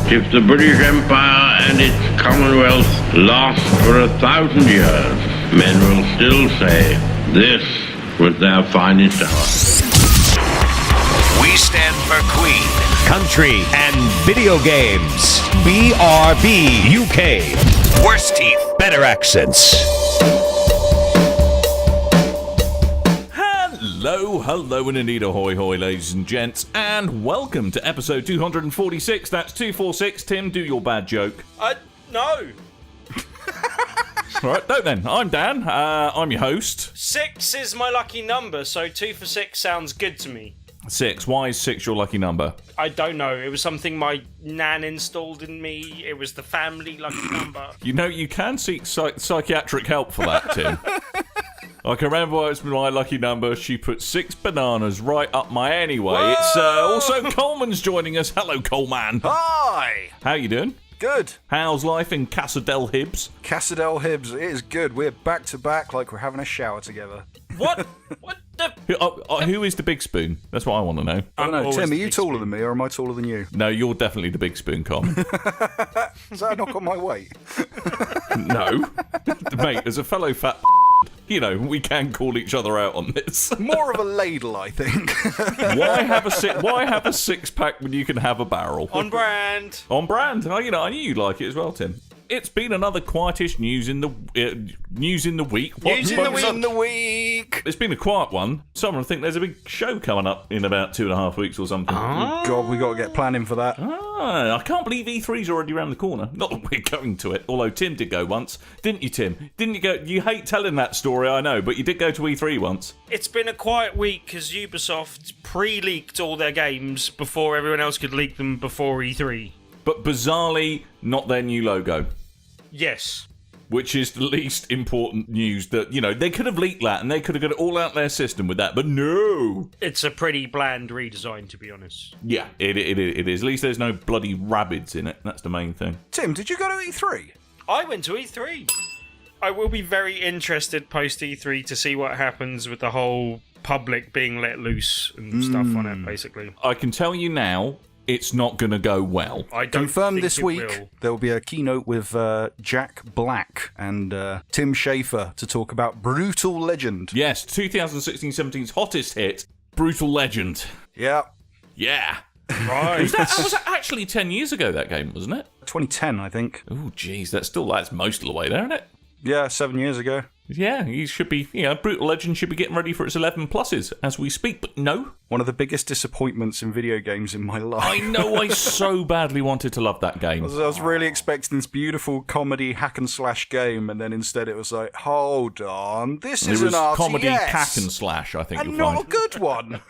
If the British Empire and its Commonwealth last for 1,000 years, men will still say this was their finest hour. We stand for Queen, Country, and Video Games. BRB UK. Worse teeth, better accents. Hello, and indeed ahoy, hoy, ladies and gents, and welcome to episode 246. That's 246. Tim, do your bad joke. No. All right, no then. I'm Dan. I'm your host. 6 is my lucky number, so 2 for 6 sounds good to me. 6. Why is 6 your lucky number? I don't know. It was something my nan installed in me. It was the family lucky number. You know, you can seek psychiatric help for that, Tim. I can remember it's my lucky number. She put 6 bananas right up my anyway. Whoa! It's also Coleman's joining us. Hello, Coleman. Hi! How you doing? Good. How's life in Casa del Hibs? Casa del Hibs, it is good. We're back to back like we're having a shower together. What? What the? Who is the big spoon? That's what I want to know. I don't know, Tim, are you taller than me or am I taller than you? No, you're definitely the big spoon, Coleman. Is that a knock on my weight? No. Mate, as a fellow fat you know, we can call each other out on this. More of a ladle, I think. Why have a six-pack when you can have a barrel? On brand. On brand. Oh, you know, I knew you'd like it as well, Tim. It's been another quietish news in the week. News in the week. It's been a quiet one. Someone think there's a big show coming up in about 2.5 weeks or something. Oh, God, we got to get planning for that. I can't believe E3's already around the corner. Not that we're going to it, although Tim did go once. Didn't you, Tim? Didn't you go? You hate telling that story, I know, but you did go to E3 once. It's been a quiet week because Ubisoft pre-leaked all their games before everyone else could leak them before E3. But bizarrely, not their new logo. Yes. Which is the least important news that, you know, they could have leaked that and they could have got it all out their system with that, but no. It's a pretty bland redesign, to be honest. Yeah, it is. At least there's no bloody rabbits in it. That's the main thing. Tim, did you go to E3? I went to E3. I will be very interested post E3 to see what happens with the whole public being let loose and stuff on it, basically. I can tell you now, it's not going to go well. I don't Confirmed think this week, will. there will be a keynote with Jack Black and Tim Schafer to talk about Brutal Legend. Yes, 2016-17's hottest hit, Brutal Legend. Yeah. Yeah. Right. was that actually 10 years ago, that game, wasn't it? 2010, I think. Oh, jeez, that's most of the way there, isn't it? Yeah, 7 years ago. Yeah, he should be, Brutal Legend should be getting ready for its 11 pluses as we speak, but no. One of the biggest disappointments in video games in my life. I know, I so badly wanted to love that game. I was really expecting this beautiful comedy hack and slash game, and then instead it was like, hold on, this is an RTS. Comedy hack and slash, I think and you'll not find. a good one.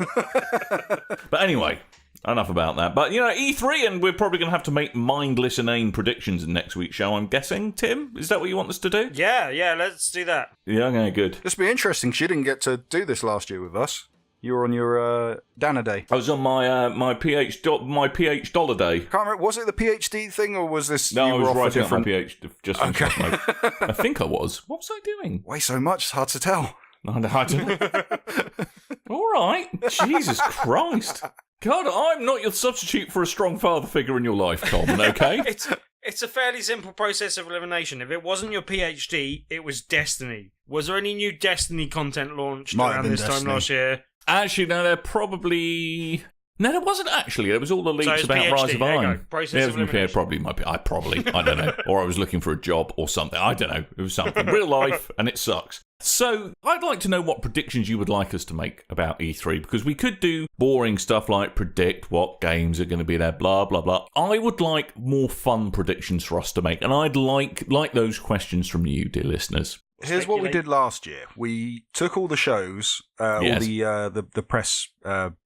But anyway, enough about that. But, E3, and we're probably going to have to make mindless, inane predictions in next week's show, I'm guessing. Tim, is that what you want us to do? Yeah, let's do that. Yeah, okay, good. This will be interesting, because you didn't get to do this last year with us. You were on your Dana Day. I was on my PH dollar day. Can't remember, was it the PhD thing, or was this No, you I were was off writing a up my different... PH just I think I was. What was I doing? Way so much, it's hard to tell. I don't know. All right. Jesus Christ. God, I'm not your substitute for a strong father figure in your life, Coleman, okay? It's a fairly simple process of elimination. If it wasn't your PhD, it was Destiny. Was there any new Destiny content launched around this time last year? Actually, no, there probably... No, there wasn't actually. There was all the leaks about PhD. Rise of There you Iron. go. Process of elimination. Probably, I don't know. Or I was looking for a job or something. I don't know. It was something. Real life, and it sucks. So, I'd like to know what predictions you would like us to make about E3, because we could do boring stuff like predict what games are going to be there, blah, blah, blah. I would like more fun predictions for us to make, and I'd like those questions from you, dear listeners. Here's what we did last year. We took all the shows, all the press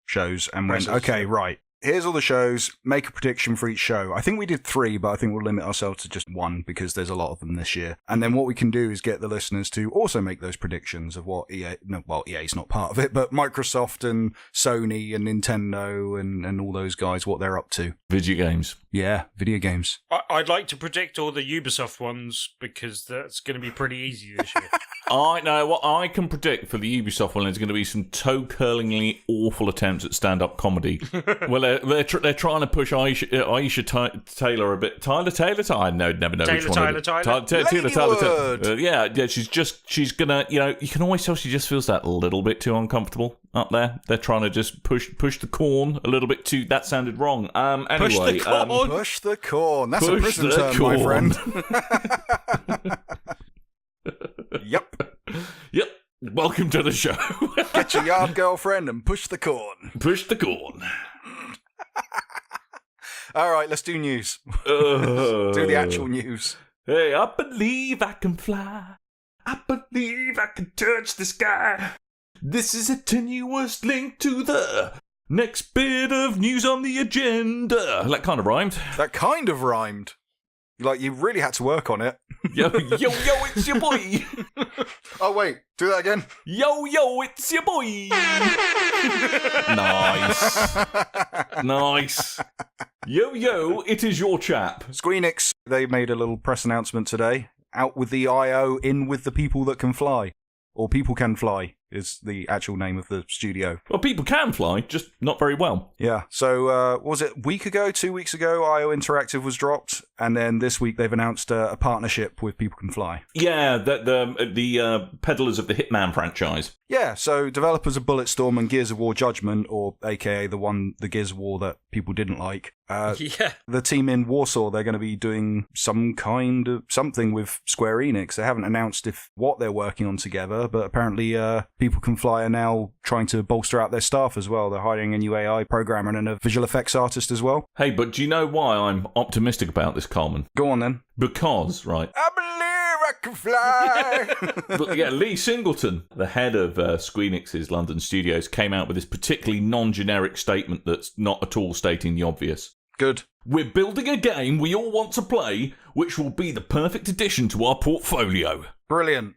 shows, and went, okay, right. Here's all the shows, make a prediction for each show. I think we did 3, but I think we'll limit ourselves to just 1 because there's a lot of them this year. And then what we can do is get the listeners to also make those predictions of what EA's not part of it, but Microsoft and Sony and Nintendo and all those guys, what they're up to. Video games. Yeah, video games. I'd like to predict all the Ubisoft ones because that's going to be pretty easy this year. I know what I can predict for the Ubisoft one is going to be some toe-curlingly awful attempts at stand-up comedy. Well, they're trying to push Aisha Taylor a bit. Tyler? I never know which one. Taylor. Yeah. She's gonna. You can always tell she just feels that a little bit too uncomfortable up there. They're trying to just push the corn a little bit too. That sounded wrong. Anyway, push the corn. That's a prison term, my friend. Yep. Welcome to the show. Get your yard girlfriend and push the corn. Push the corn. All right, let's do news. Do the actual news. Hey, I believe I can fly. I believe I can touch the sky. This is a tenuous link to the next bit of news on the agenda. That kind of rhymed. Like, you really had to work on it. Yo, it's your boy. Oh, wait. Do that again. Yo, it's your boy. Nice. Yo, it is your chap. Square-Enix, they made a little press announcement today. Out with the IO, in with the people that can fly. Or People Can Fly is the actual name of the studio. Well, people can fly, just not very well. Yeah, so was it 2 weeks ago, IO Interactive was dropped, and then this week they've announced a partnership with People Can Fly. Yeah, the peddlers of the Hitman franchise. Yeah, so developers of Bulletstorm and Gears of War Judgment, or aka the Gears of War that people didn't like. The team in Warsaw, they're going to be doing something with Square-Enix. They haven't announced what they're working on together, but apparently People Can Fly are now trying to bolster out their staff as well. They're hiring a new AI programmer and a visual effects artist as well. Hey, but do you know why I'm optimistic about this, Coleman? Go on then. Because, right, I believe I can fly. But yeah, Lee Singleton, the head of Square-Enix's London studios, came out with this particularly non-generic statement that's not at all stating the obvious. Good. We're building a game we all want to play, which will be the perfect addition to our portfolio. Brilliant.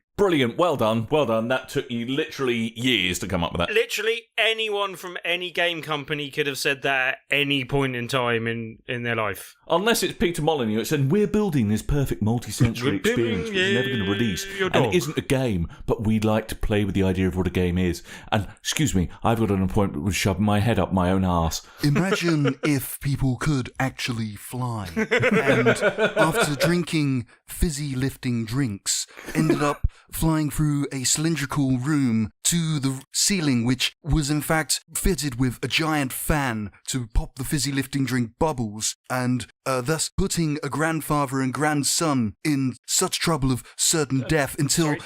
Well done. That took you literally years to come up with that. Literally anyone from any game company could have said that at any point in time in their life. Unless it's Peter Molyneux, it said, we're building this perfect multi-sensory experience which is never going to release. And it isn't a game, but we'd like to play with the idea of what a game is. And, excuse me, I've got an appointment with shoving my head up my own arse. Imagine if people could actually fly. And after drinking fizzy-lifting drinks, ended up flying through a cylindrical room to the ceiling, which was in fact fitted with a giant fan to pop the fizzy-lifting drink bubbles, and thus putting a grandfather and grandson in such trouble of certain death until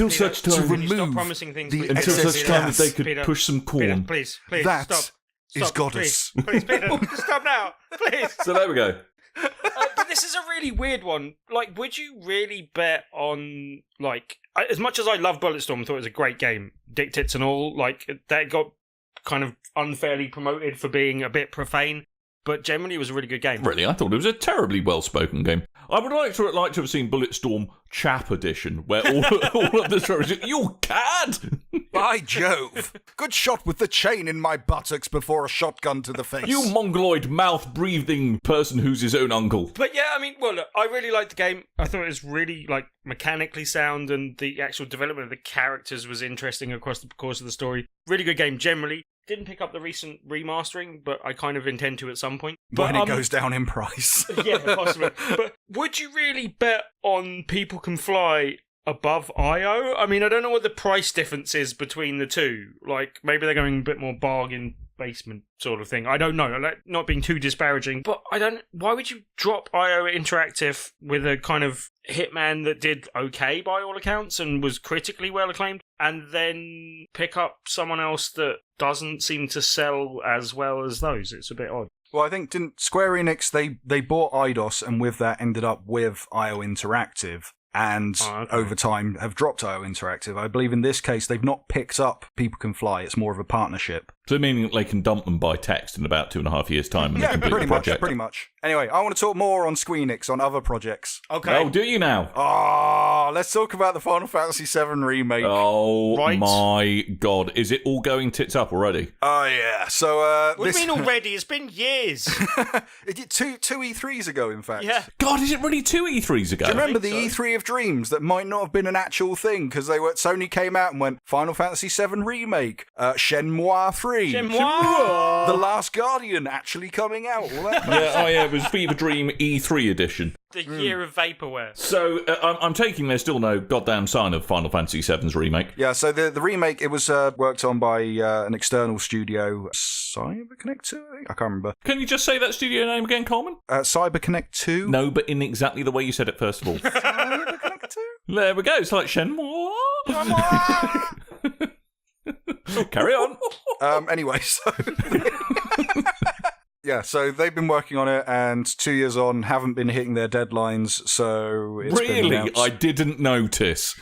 such time to remove until such time that they could push some corn. Peter, please, that stop. is Goddess. Please, Peter, stop now, please. So there we go. But this is a really weird one. Like, would you really bet on, like, as much as I love Bulletstorm and thought it was a great game, Dick Tits and all, like, that got kind of unfairly promoted for being a bit profane, but generally it was a really good game. Really, I thought it was a terribly well-spoken game. I would like to have seen Bulletstorm Chap Edition, where all of the stories, you cad! By Jove! Good shot with the chain in my buttocks before a shotgun to the face. You mongoloid mouth-breathing person who's his own uncle. But yeah, I mean, well, look, I really liked the game. I thought it was really, like, mechanically sound, and the actual development of the characters was interesting across the course of the story. Really good game, generally. Didn't pick up the recent remastering, but I kind of intend to at some point. But, when it goes down in price. Yeah, possibly. But would you really bet on People Can Fly above IO? I mean, I don't know what the price difference is between the two. Like, maybe they're going a bit more bargain basement sort of thing. I don't know. Not being too disparaging, but why would you drop IO Interactive with a kind of Hitman that did okay by all accounts and was critically well acclaimed, and then pick up someone else that doesn't seem to sell as well as those? It's a bit odd. Well, I think didn't Square-Enix, they bought Eidos, and with that ended up with IO Interactive, and over time have dropped IO Interactive. I believe in this case they've not picked up People Can Fly. It's more of a partnership. So meaning they can dump them by text in about 2.5 years' time and they complete the project. Pretty much. Anyway, I want to talk more on Square-Enix on other projects. Okay. Oh, do you now? Oh, let's talk about the Final Fantasy VII Remake. Oh, Right. my God. Is it all going tits up already? Oh, yeah. So, What do you mean already? It's been years. It did two E3s ago, in fact. Yeah. God, is it really 2 E3s ago? Do you remember the think so. E3 of Dreams that might not have been an actual thing because Sony came out and went Final Fantasy VII Remake, Shenmue 3, Shenmue. The Last Guardian actually coming out. All that Yeah, it was Fever Dream E3 edition. The year of vaporware. So I'm taking there's still no goddamn sign of Final Fantasy VII's remake. Yeah, so the remake, it was worked on by an external studio, CyberConnect 2, I think? I can't remember. Can you just say that studio name again, Coleman? CyberConnect 2? No, but in exactly the way you said it first of all. CyberConnect 2? There we go. It's like Shenmue. Carry on. Anyway, so... Yeah, so they've been working on it, and 2 years on, haven't been hitting their deadlines, so it's been Really? announced... I didn't notice.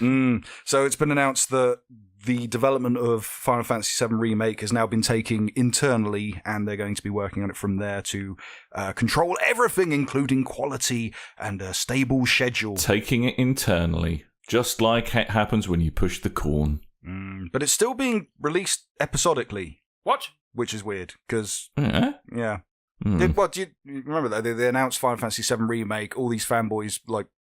So it's been announced that the development of Final Fantasy VII Remake has now been taken internally, and they're going to be working on it from there to control everything, including quality and a stable schedule. Taking it internally, just like it happens when you push the corn. But it's still being released episodically, What? which is weird, because, Yeah. yeah. Hmm. What do you remember that they announced Final Fantasy VII Remake? All these fanboys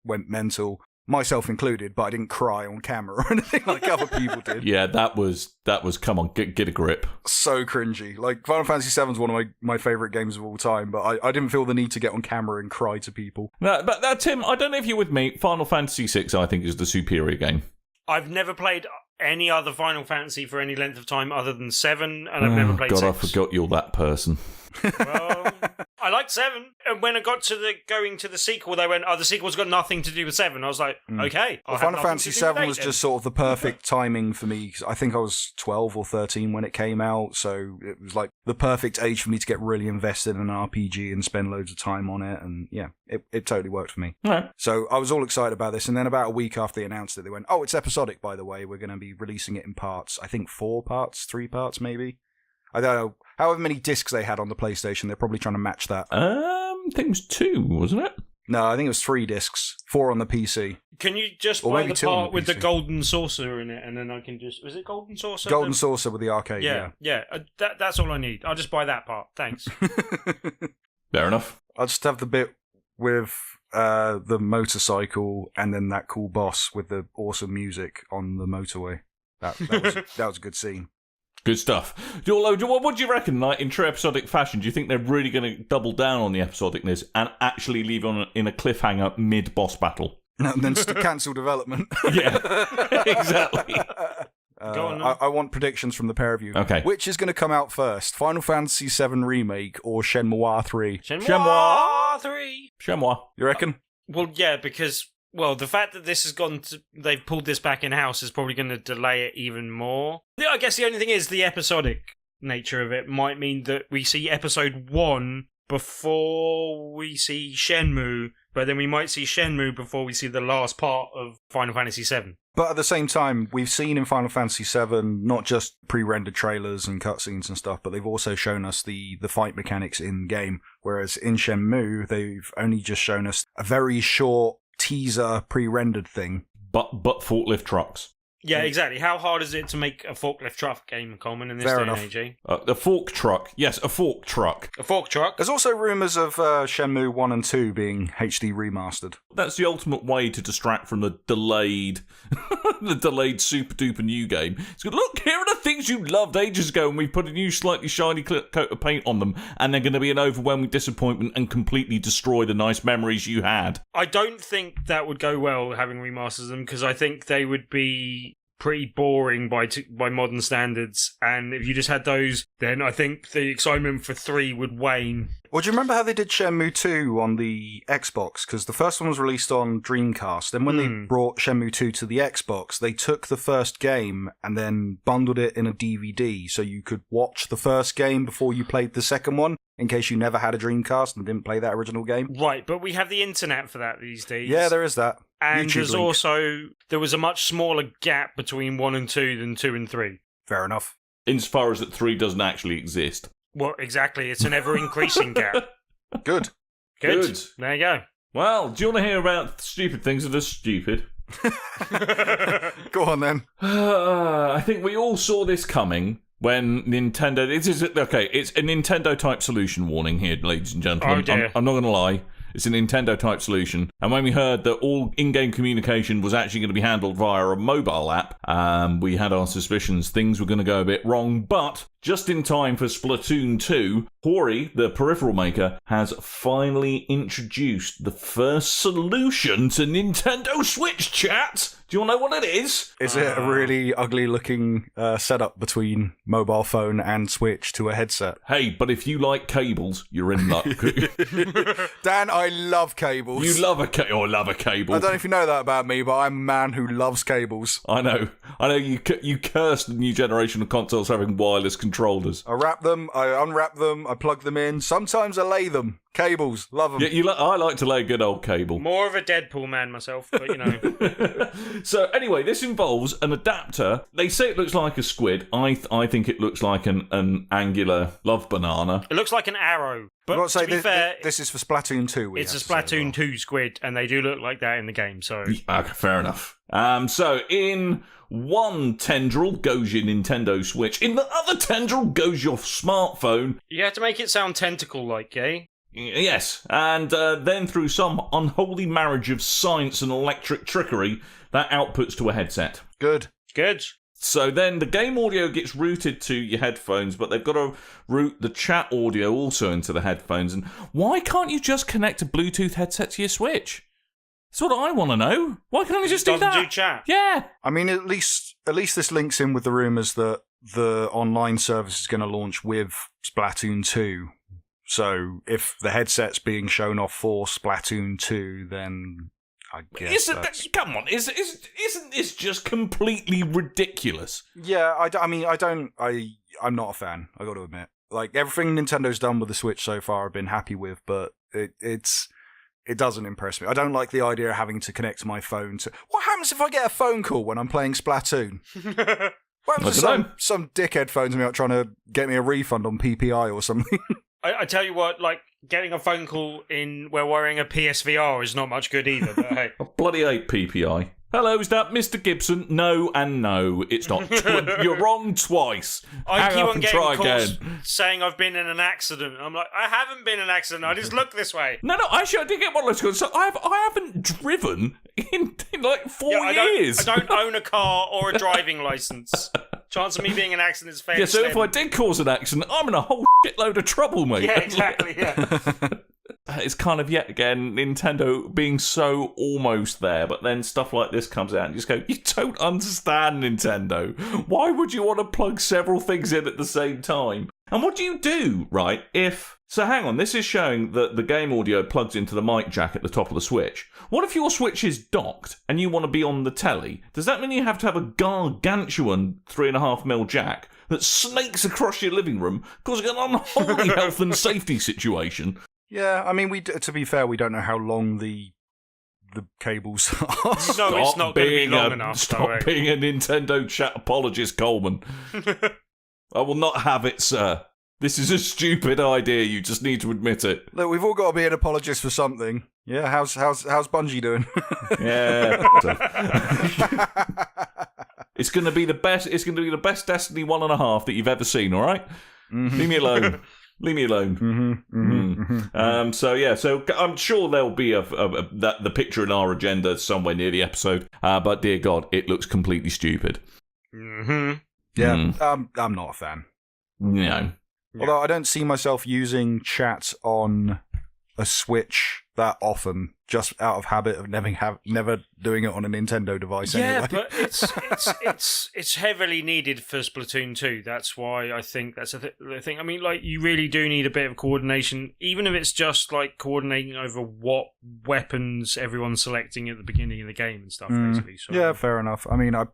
went mental, myself included. But I didn't cry on camera or anything like other people did. Yeah, that was. Come on, get a grip. So cringy. Like Final Fantasy VII is one of my favorite games of all time, but I didn't feel the need to get on camera and cry to people. No, but Tim, I don't know if you're with me. Final Fantasy VI, I think, is the superior game. I've never played any other Final Fantasy for any length of time other than 7, and I've never played God, 6. I forgot you're that person. Well, I liked 7, and when I got to going to the sequel, they went, "Oh, the sequel's got nothing to do with 7." I was like, "Okay." Well, Final Fantasy VII was just sort of the perfect timing for me, 'cause I think I was 12 or 13 when it came out, so it was like the perfect age for me to get really invested in an RPG and spend loads of time on it, and yeah, it totally worked for me. Right. So I was all excited about this, and then about a week after they announced it, they went, "Oh, it's episodic, by the way. We're going to be releasing it in parts. I think 4 parts, 3 parts, maybe." I don't know. However many discs they had on the PlayStation, they're probably trying to match that. I think it was 2, wasn't it? No, I think it was 3 discs, 4 on the PC. Can you just Or buy maybe the 2 on part the with the PC. golden saucer in it, and then I can just... Was it golden saucer? Golden Saucer with the arcade, Yeah. That's all I need. I'll just buy that part. Thanks. Fair enough. I'll just have the bit with the motorcycle and then that cool boss with the awesome music on the motorway. That was a good scene. Good stuff. What do you reckon, like, in true episodic fashion? Do you think they're really going to double down on the episodicness and actually leave in a cliffhanger mid-boss battle? And then just to cancel development. Yeah, exactly. Go on, then. I want predictions from the pair of you. Okay. Which is going to come out first? Final Fantasy VII Remake or Shenmue 3? Shenmue 3. Shenmue. You reckon? Well, yeah, because... Well, the fact that this has they've pulled this back in-house is probably going to delay it even more. Yeah, I guess the only thing is the episodic nature of it might mean that we see episode 1 before we see Shenmue, but then we might see Shenmue before we see the last part of Final Fantasy VII. But at the same time, we've seen in Final Fantasy VII not just pre-rendered trailers and cutscenes and stuff, but they've also shown us the fight mechanics in-game, whereas in Shenmue, they've only just shown us a very short teaser pre-rendered thing. But forklift trucks. Yeah, exactly. How hard is it to make a forklift truck game, Coleman, in this Fair day enough. and age, eh? A fork truck. Yes, a fork truck. A fork truck? There's also rumours of Shenmue 1 and 2 being HD remastered. That's the ultimate way to distract from the delayed, super duper new game. It's good. Look, here are the things you loved ages ago, and we've put a new slightly shiny coat of paint on them, and they're going to be an overwhelming disappointment and completely destroy the nice memories you had. I don't think that would go well, having remasters them, because I think they would be pretty boring by modern standards, and if you just had those, then I think the excitement for 3 would wane. Well, do you remember how they did Shenmue 2 on the Xbox? Because the first one was released on Dreamcast. Then when they brought Shenmue 2 to the Xbox, they took the first game and then bundled it in a DVD so you could watch the first game before you played the second one, in case you never had a Dreamcast and didn't play that original game. Right, but we have the internet for that these days. Yeah, there is that. And YouTube there's link. also, there was a much smaller gap between 1 and 2 than 2 and 3. Fair enough. Insofar as that 3 doesn't actually exist. Well, exactly. It's an ever-increasing gap. Good. Good. There you go. Well, do you want to hear about stupid things that are stupid? Go on then. I think we all saw this coming when Nintendo... It's a Nintendo-type solution warning here, ladies and gentlemen. Oh, dear. I'm not going to lie. It's a Nintendo-type solution. And when we heard that all in-game communication was actually going to be handled via a mobile app, we had our suspicions things were going to go a bit wrong. But just in time for Splatoon 2, Hori, the peripheral maker, has finally introduced the first solution to Nintendo Switch chat. Do you want to know what it is? Is it a really ugly-looking setup between mobile phone and Switch to a headset? Hey, but if you like cables, you're in luck. Dan, I love cables. You love a cable. I love a cable. I don't know if you know that about me, but I'm a man who loves cables. I know. You cursed the new generation of consoles having wireless controllers. I wrap them, I unwrap them, I plug them in. Sometimes I lay them. Cables, love them. Yeah, I like to lay a good old cable. More of a Deadpool man myself, but you know. So anyway, this involves an adapter. They say it looks like a squid. I think it looks like an angular love banana. It looks like an arrow. But to be fair, this is for Splatoon 2. It's a Splatoon 2 squid, and they do look like that in the game. So okay, fair enough. So in one tendril goes your Nintendo Switch. In the other tendril goes your smartphone. You have to make it sound tentacle-like, eh? Yes, and then through some unholy marriage of science and electric trickery, that outputs to a headset. Good. So then the game audio gets routed to your headphones, but they've got to route the chat audio also into the headphones. And why can't you just connect a Bluetooth headset to your Switch? That's what I want to know. Why can't you just do that? Doesn't do chat. Yeah. I mean, at least this links in with the rumours that the online service is going to launch with Splatoon 2. So if the headset's being shown off for Splatoon 2, then I guess come on, isn't this just completely ridiculous? Yeah, I'm not a fan, I got to admit. Like, everything Nintendo's done with the Switch so far I've been happy with, but it doesn't impress me. I don't like the idea of having to connect my phone to... What happens if I get a phone call when I'm playing Splatoon? What happens if some dickhead phones me up trying to get me a refund on PPI or something? I tell you what, like, getting a phone call where wearing a PSVR is not much good either, but hey. I bloody hate PPI. Hello, is that Mr. Gibson? No and no, it's not. You're wrong twiise. I keep on getting calls saying I've been in an accident. I'm like, I haven't been in an accident, I just look this way. No, actually, I did get one of those calls. So I haven't driven in like 4 years. I don't own a car or a driving licence. Chance of me being in an accident is fairly so slim. if I did cause an accident, I'm in a whole shitload of trouble, mate. Yeah, exactly, yeah. It's kind of, yet again, Nintendo being so almost there, but then stuff like this comes out and you just go, you don't understand, Nintendo. Why would you want to plug several things in at the same time? And what do you do, right, if... So hang on, this is showing that the game audio plugs into the mic jack at the top of the Switch. What if your Switch is docked and you want to be on the telly? Does that mean you have to have a gargantuan 3.5mm jack that snakes across your living room, causing an unholy health and safety situation? Yeah, I mean, to be fair, we don't know how long the cables are. No, it's not going to be long enough. Stop being a Nintendo chat apologist, Coleman. I will not have it, sir. This is a stupid idea. You just need to admit it. Look, we've all got to be an apologist for something. Yeah, how's Bungie doing? Yeah. It's going to be the best. It's going to be the best Destiny 1.5 that you've ever seen. All right? Mm-hmm. Leave me alone. Leave me alone. So I'm sure there'll be the picture in our agenda somewhere near the episode. But dear God, it looks completely stupid. Mm-hmm. Yeah, I'm not a fan. No. Although I don't see myself using chat on a Switch that often, just out of habit of never doing it on a Nintendo device. Yeah, anyway. but it's heavily needed for Splatoon 2. That's why I think that's the thing. I mean, like, you really do need a bit of coordination, even if it's just like coordinating over what weapons everyone's selecting at the beginning of the game and stuff. Basically. So, yeah, fair enough. I mean, I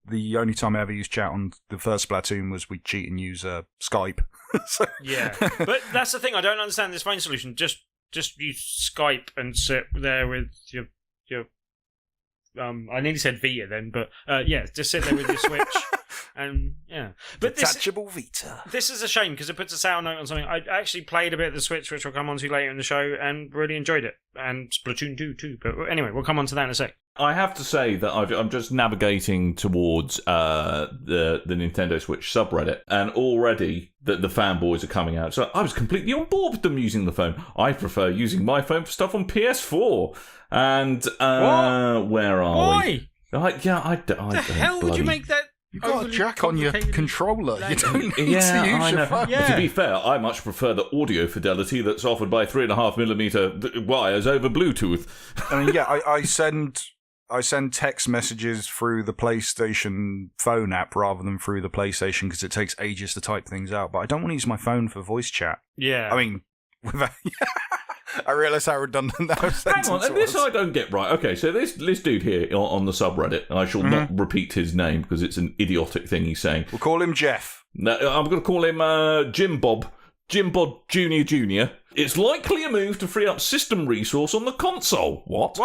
the only time I ever used chat on the first Splatoon was we cheat and use Skype. So. Yeah, but that's the thing. I don't understand this phone solution. Just use Skype and sit there with your I nearly said Vita then, but just sit there with your Switch And yeah, but detachable Vita. This is a shame because it puts a sour note on something. I actually played a bit of the Switch, which we'll come on to later in the show, and really enjoyed it. And Splatoon 2 too. But anyway, we'll come on to that in a sec. I have to say that I'm just navigating towards the Nintendo Switch subreddit, and already the fanboys are coming out. So I was completely on board with them using the phone. I prefer using my phone for stuff on PS4. And where are Why? we? I don't. The hell would you make that? You've got a jack on your controller. You don't need to use I know. your phone. Yeah. To be fair, I much prefer the audio fidelity that's offered by 3.5mm wires over Bluetooth. I mean, yeah, I send text messages through the PlayStation phone app rather than through the PlayStation because it takes ages to type things out. But I don't want to use my phone for voice chat. Yeah. I mean, I realise how redundant that was. Hang on, this I don't get right. Okay, so this dude here on the subreddit, and I shall not repeat his name because it's an idiotic thing he's saying. We'll call him Jeff. No, I'm going to call him Jim Bob Jr. It's likely a move to free up system resource on the console. What?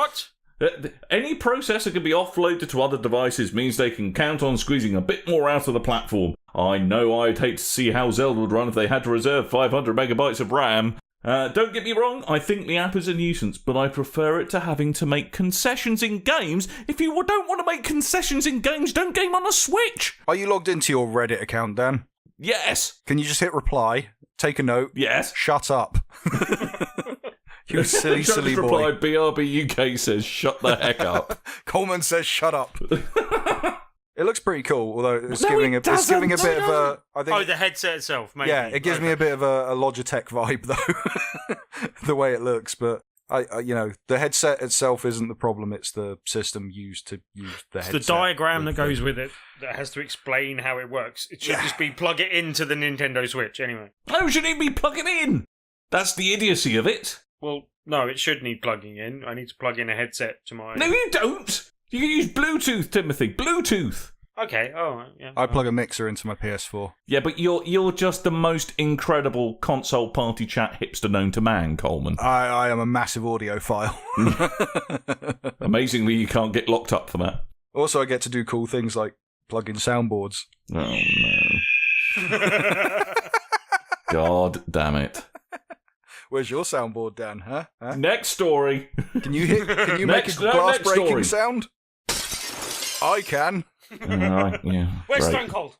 Any processor can be offloaded to other devices means they can count on squeezing a bit more out of the platform. I know I'd hate to see how Zelda would run if they had to reserve 500 megabytes of RAM. Don't get me wrong, I think the app is a nuisance, but I prefer it to having to make concessions in games. If you don't want to make concessions in games, don't game on a Switch. Are you logged into your Reddit account, Dan? Yes. Can you just hit reply, take a note? Yes. Shut up. You silly boy. Reply, BRB UK says, shut the heck up. Coleman says, shut up. It looks pretty cool, although it's giving a bit of a... I think, the headset itself, maybe. Yeah, it gives me a bit of a Logitech vibe, though, the way it looks. But, the headset itself isn't the problem. It's the system used to use the headset. It's the diagram that goes with it that has to explain how it works. It should just be plug it into the Nintendo Switch, anyway. No, it shouldn't even be plugging in. That's the idiocy of it. Well, no, it should need plugging in. I need to plug in a headset to my... No, you don't. You can use Bluetooth, Timothy. Bluetooth. Okay, yeah. I plug a mixer into my PS4. Yeah, but you're just the most incredible console party chat hipster known to man, Coleman. I am a massive audiophile. Amazingly, you can't get locked up for that. Also, I get to do cool things like plug in soundboards. Oh, no. God damn it. Where's your soundboard, Dan? Huh? Next story. Can you make a glass-breaking sound? I can. Yeah. Where's Stone Cold?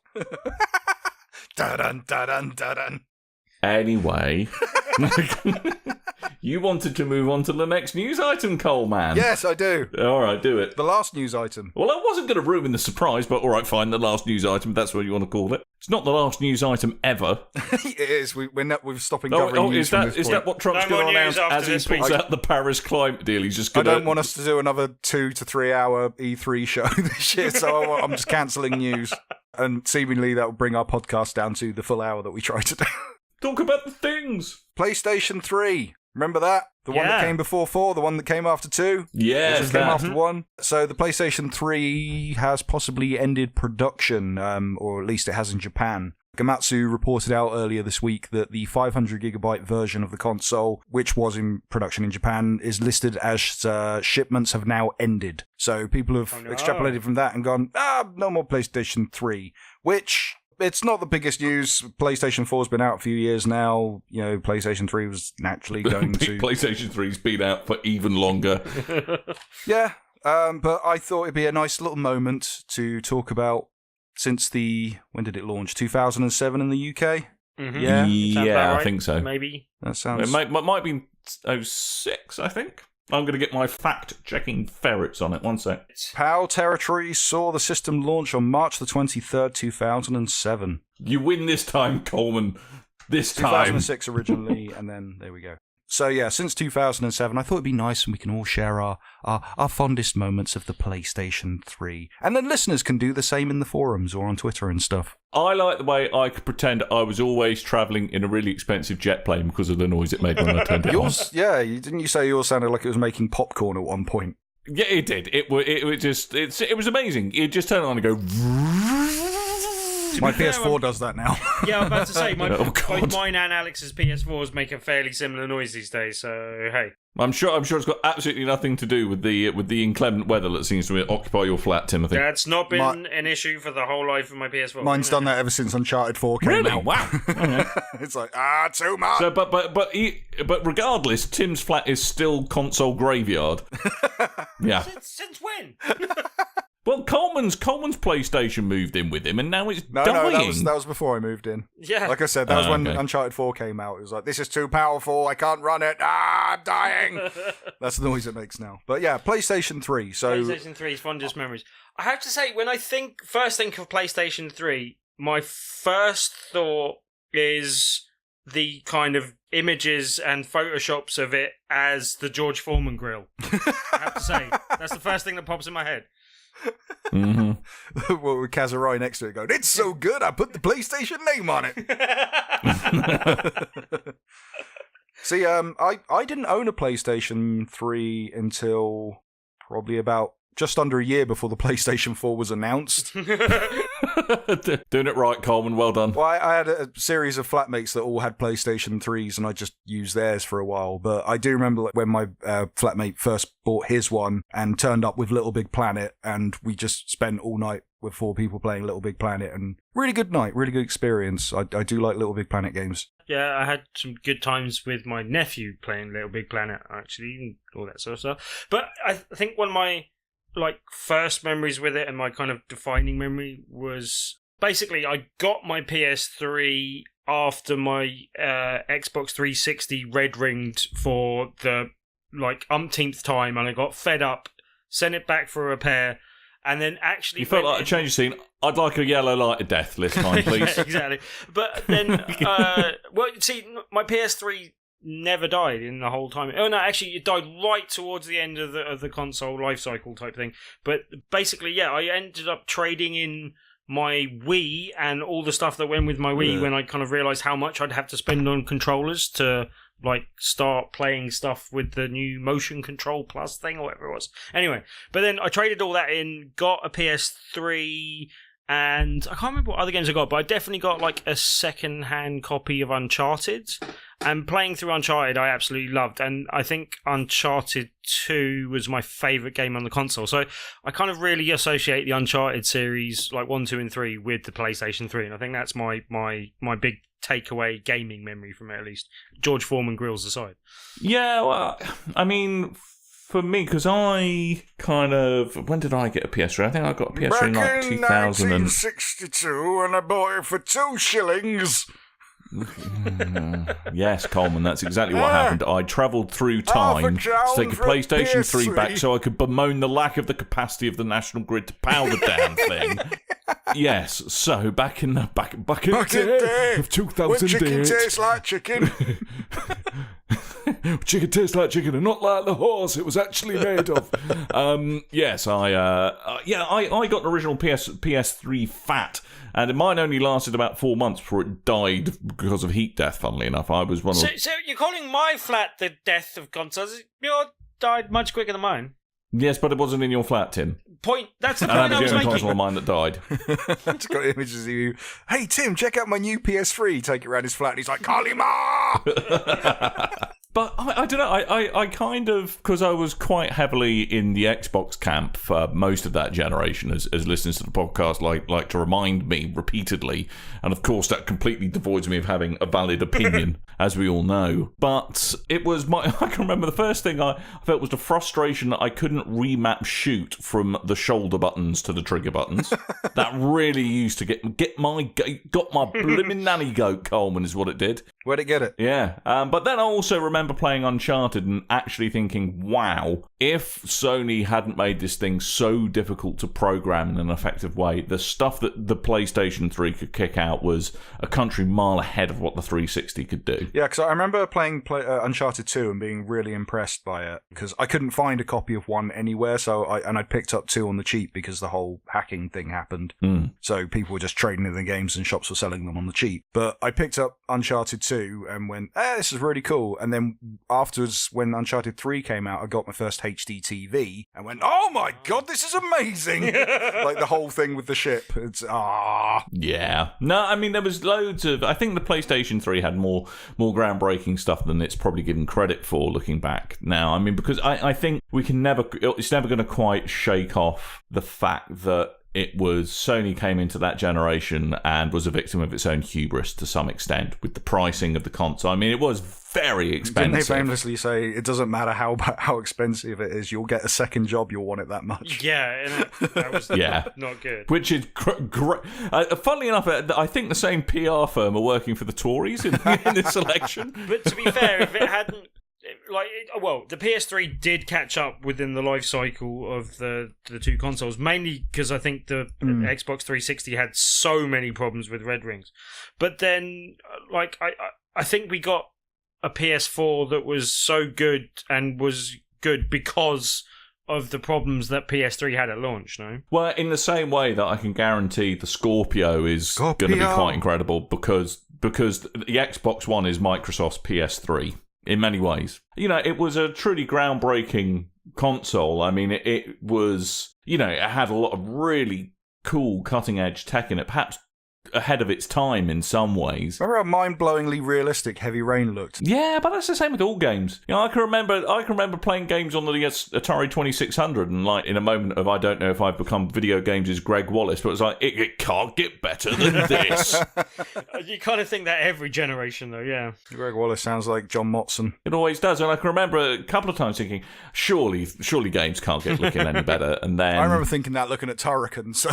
Da-dun, da-dun, da-dun. Anyway, you wanted to move on to the next news item, Coleman. Yes, I do. All right, do it. The last news item. Well, I wasn't going to ruin the surprise, but all right, fine, the last news item, if that's what you want to call it. It's not the last news item ever. It is. We're stopping covering news from this point. Is that what Trump's going to announce as he pulls out the Paris climate deal? He's just going I don't want us to do another 2 to 3 hour E3 show this year, so I'm just cancelling news. And seemingly that will bring our podcast down to the full hour that we try to do. Talk about the things. PlayStation 3. Remember that? The one that came before 4, the one that came after 2? Yeah. Which came after 1. So the PlayStation 3 has possibly ended production, or at least it has in Japan. Gamatsu reported out earlier this week that the 500GB version of the console, which was in production in Japan, is listed as shipments have now ended. So people have extrapolated from that and gone, no more PlayStation 3, which... It's not the biggest news. PlayStation 4's been out a few years now. PlayStation 3 was naturally going to... PlayStation 3's been out for even longer. Yeah, but I thought it'd be a nice little moment to talk about since when did it launch? 2007 in the UK? Mm-hmm. Yeah, right. I think so. Maybe. That sounds... It might be 06, I think. I'm going to get my fact-checking ferrets on it. One sec. PAL Territory saw the system launch on March the 23rd, 2007. You win this time, Coleman. This time. 2006 originally, and then there we go. So yeah, since 2007, I thought it'd be nice and we can all share our fondest moments of the PlayStation 3. And then listeners can do the same in the forums or on Twitter and stuff. I like the way I could pretend I was always travelling in a really expensive jet plane because of the noise it made when I turned it on. Yeah, didn't you say yours sounded like it was making popcorn at one point? Yeah, it did. It was amazing. It just turned on and go... My PS4 does that now. Yeah, I'm about to say, both God. mine and Alex's PS4s make a fairly similar noise these days, so hey. I'm sure it's got absolutely nothing to do with the inclement weather that seems to occupy your flat, Timothy. That's not been an issue for the whole life of my PS4. Mine's done that ever since Uncharted 4 came Really? out. Wow. Okay. It's like, too much. So, but regardless, Tim's flat is still console graveyard. Yeah. Since when? Well, Coleman's PlayStation moved in with him, and now it's No, dying. that was before I moved in. Yeah. Like I said, that was when okay. Uncharted 4 came out. It was like, this is too powerful, I can't run it, I'm dying. That's the noise it makes now. But yeah, PlayStation 3. So PlayStation 3's fondest memories. I have to say, when I first think of PlayStation 3, my first thought is the kind of images and photoshops of it as the George Foreman grill. I have to say, that's the first thing that pops in my head. Mm-hmm. Well, with Kazurai next to it going, it's so good, I put the PlayStation name on it. See, I didn't own a PlayStation 3 until probably about just under a year before the PlayStation 4 was announced. Doing it right, Coleman. Well done. Well, I had a series of flatmates that all had PlayStation 3s, and I just used theirs for a while. But I do remember when my flatmate first bought his one and turned up with Little Big Planet, and we just spent all night with 4 people playing Little Big Planet, and really good night, really good experience. I do like Little Big Planet games. Yeah, I had some good times with my nephew playing Little Big Planet, actually, and all that sort of stuff. But I think one of my first memories with it and my kind of defining memory was basically I got my PS3 after my Xbox 360 red ringed for the umpteenth time, and I got fed up, sent it back for a repair, and then actually you felt like a change of scene. I'd like a yellow light of death this time, please. Yeah, exactly. But then my PS3 never died in the whole time. Oh no, actually it died right towards the end of the console life cycle type thing. But basically, yeah, I ended up trading in my Wii and all the stuff that went with my Wii when I kind of realised how much I'd have to spend on controllers to start playing stuff with the new Motion Control Plus thing or whatever it was. Anyway, but then I traded all that in, got a PS3, and I can't remember what other games I got, but I definitely got a second-hand copy of Uncharted. And playing through Uncharted, I absolutely loved. And I think Uncharted 2 was my favourite game on the console. So I kind of really associate the Uncharted series, 1, 2, and 3, with the PlayStation 3. And I think that's my big takeaway gaming memory from it, at least. George Foreman grills aside. Yeah, well, I mean, for me, because I kind of... When did I get a PS3? I think I got a PS3 in 2000. 1962, and I bought it for 2 shillings. Yes, Coleman, that's exactly what happened. I travelled through time to take a PlayStation 3 back so I could bemoan the lack of the capacity of the national grid to power the damn thing. Yes, so back in the day of 2008. When chicken tastes like chicken. Chicken tastes like chicken and not like the horse it was actually made of. Yes, I got an original PS3 fat, and mine only lasted about 4 months before it died because of heat death, funnily enough. I was one of So you're calling my flat the death of consoles? Yours died much quicker than mine. Yes, but it wasn't in your flat, Tim. That's the And point that I was was the only making. console of mine that died. I just got images of you. Hey, Tim, check out my new PS3. Take it around his flat, and he's like, Kalima! But I don't know, I kind of, because I was quite heavily in the Xbox camp for most of that generation, as listeners to the podcast like to remind me repeatedly, and of course that completely devoids me of having a valid opinion, as we all know. But it was I can remember the first thing I felt was the frustration that I couldn't remap shoot from the shoulder buttons to the trigger buttons. That really used to got my blimmin' nanny goat, Coleman, is what it did. Where'd it get it? Yeah, but then I also remember playing Uncharted and actually thinking, wow, if Sony hadn't made this thing so difficult to program in an effective way, the stuff that the PlayStation 3 could kick out was a country mile ahead of what the 360 could do. Yeah, because I remember playing Uncharted 2 and being really impressed by it, because I couldn't find a copy of 1 anywhere, so I'd picked up 2 on the cheap because the whole hacking thing happened. So people were just trading in the games and shops were selling them on the cheap. But I picked up Uncharted 2 and went, this is really cool. And then afterwards, when Uncharted 3 came out, I got my first HD TV and went, oh my God, this is amazing. Like the whole thing with the ship. It's, Yeah. No, I mean, there was loads of... I think the PlayStation 3 had more groundbreaking stuff than it's probably given credit for looking back now. I mean, because I think it's never going to quite shake off the fact that it was Sony came into that generation and was a victim of its own hubris to some extent with the pricing of the console. I mean, it was very expensive. Didn't they famously say it doesn't matter how expensive it is, you'll get a second job, you'll want it that much? Yeah, and that was not good. Which is great. Funnily enough, I think the same PR firm are working for the Tories in this election. But to be fair, if it hadn't... the PS3 did catch up within the life cycle of the two consoles, mainly because I think the Xbox 360 had so many problems with red rings. But then, I think we got a PS4 that was so good and was good because of the problems that PS3 had at launch, no? Well, in the same way that I can guarantee the Scorpio is going to be quite incredible because the Xbox One is Microsoft's PS3. In many ways. You know, it was a truly groundbreaking console. I mean, it was, you know, it had a lot of really cool cutting-edge tech in it, perhaps ahead of its time in some ways. Remember how mind-blowingly realistic Heavy Rain looked? Yeah, but that's the same with all games. You know, I can remember playing games on the Atari 2600 and like in a moment of I don't know if I've become video games' Greg Wallace, but it's like it can't get better than this. You kind of think that every generation, though, yeah. Greg Wallace sounds like John Motson. It always does, and I can remember a couple of times thinking, surely games can't get looking any better. And then I remember thinking that looking at Turrican. So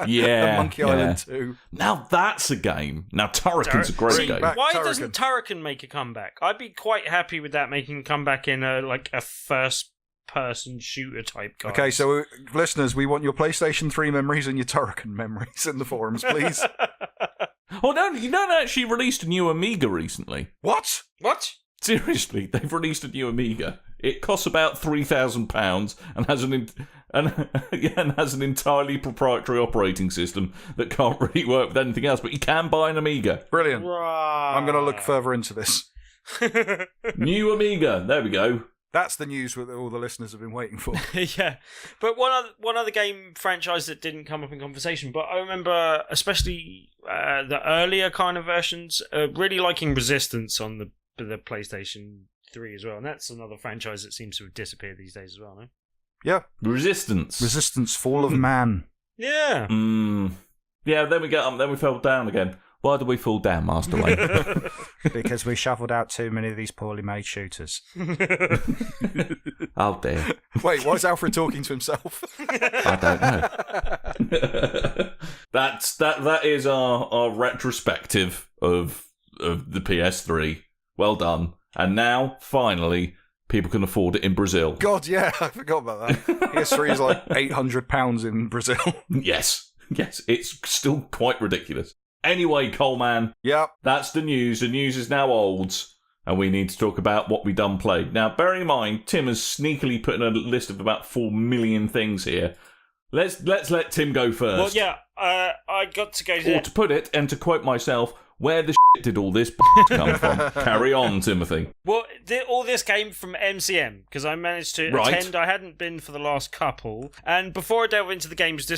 yeah, Monkey Island 2. Now that's a game. Now Turrican's a great game. Why doesn't Turrican make a comeback? I'd be quite happy with that making a comeback in a first-person shooter type game. Okay, so listeners, we want your PlayStation 3 memories and your Turrican memories in the forums, please. Oh no, you know they actually released a new Amiga recently. What? Seriously, they've released a new Amiga. It costs about £3,000 and has an entirely proprietary operating system that can't really work with anything else. But you can buy an Amiga. Brilliant. Right. I'm going to look further into this. New Amiga. There we go. That's the news that all the listeners have been waiting for. Yeah, but one other game franchise that didn't come up in conversation, but I remember especially the earlier kind of versions, really liking Resistance on the PlayStation 3 as well, and that's another franchise that seems to have disappeared these days as well, no? Yeah. Resistance, Fall of Man. Yeah. Yeah, then we fell down again. Why did we fall down, Master Wayne? Because we shuffled out too many of these poorly made shooters. Oh dear. Wait, why is Alfred talking to himself? I don't know. That is our retrospective of the PS3. Well done. And now, finally, people can afford it in Brazil. God, yeah, I forgot about that. PS3 is like £800 in Brazil. Yes, it's still quite ridiculous. Anyway, Coleman, yep, that's the news. The news is now old, and we need to talk about what we done played. Now, bear in mind, Tim has sneakily put in a list of about 4 million things here. Let's let Tim go first. Well, yeah, I got to go Or to put it, and to quote myself, where the shit did all this come from? Carry on, Timothy. Well, all this came from MCM, because I managed to attend. I hadn't been for the last couple. And before I delve into the games,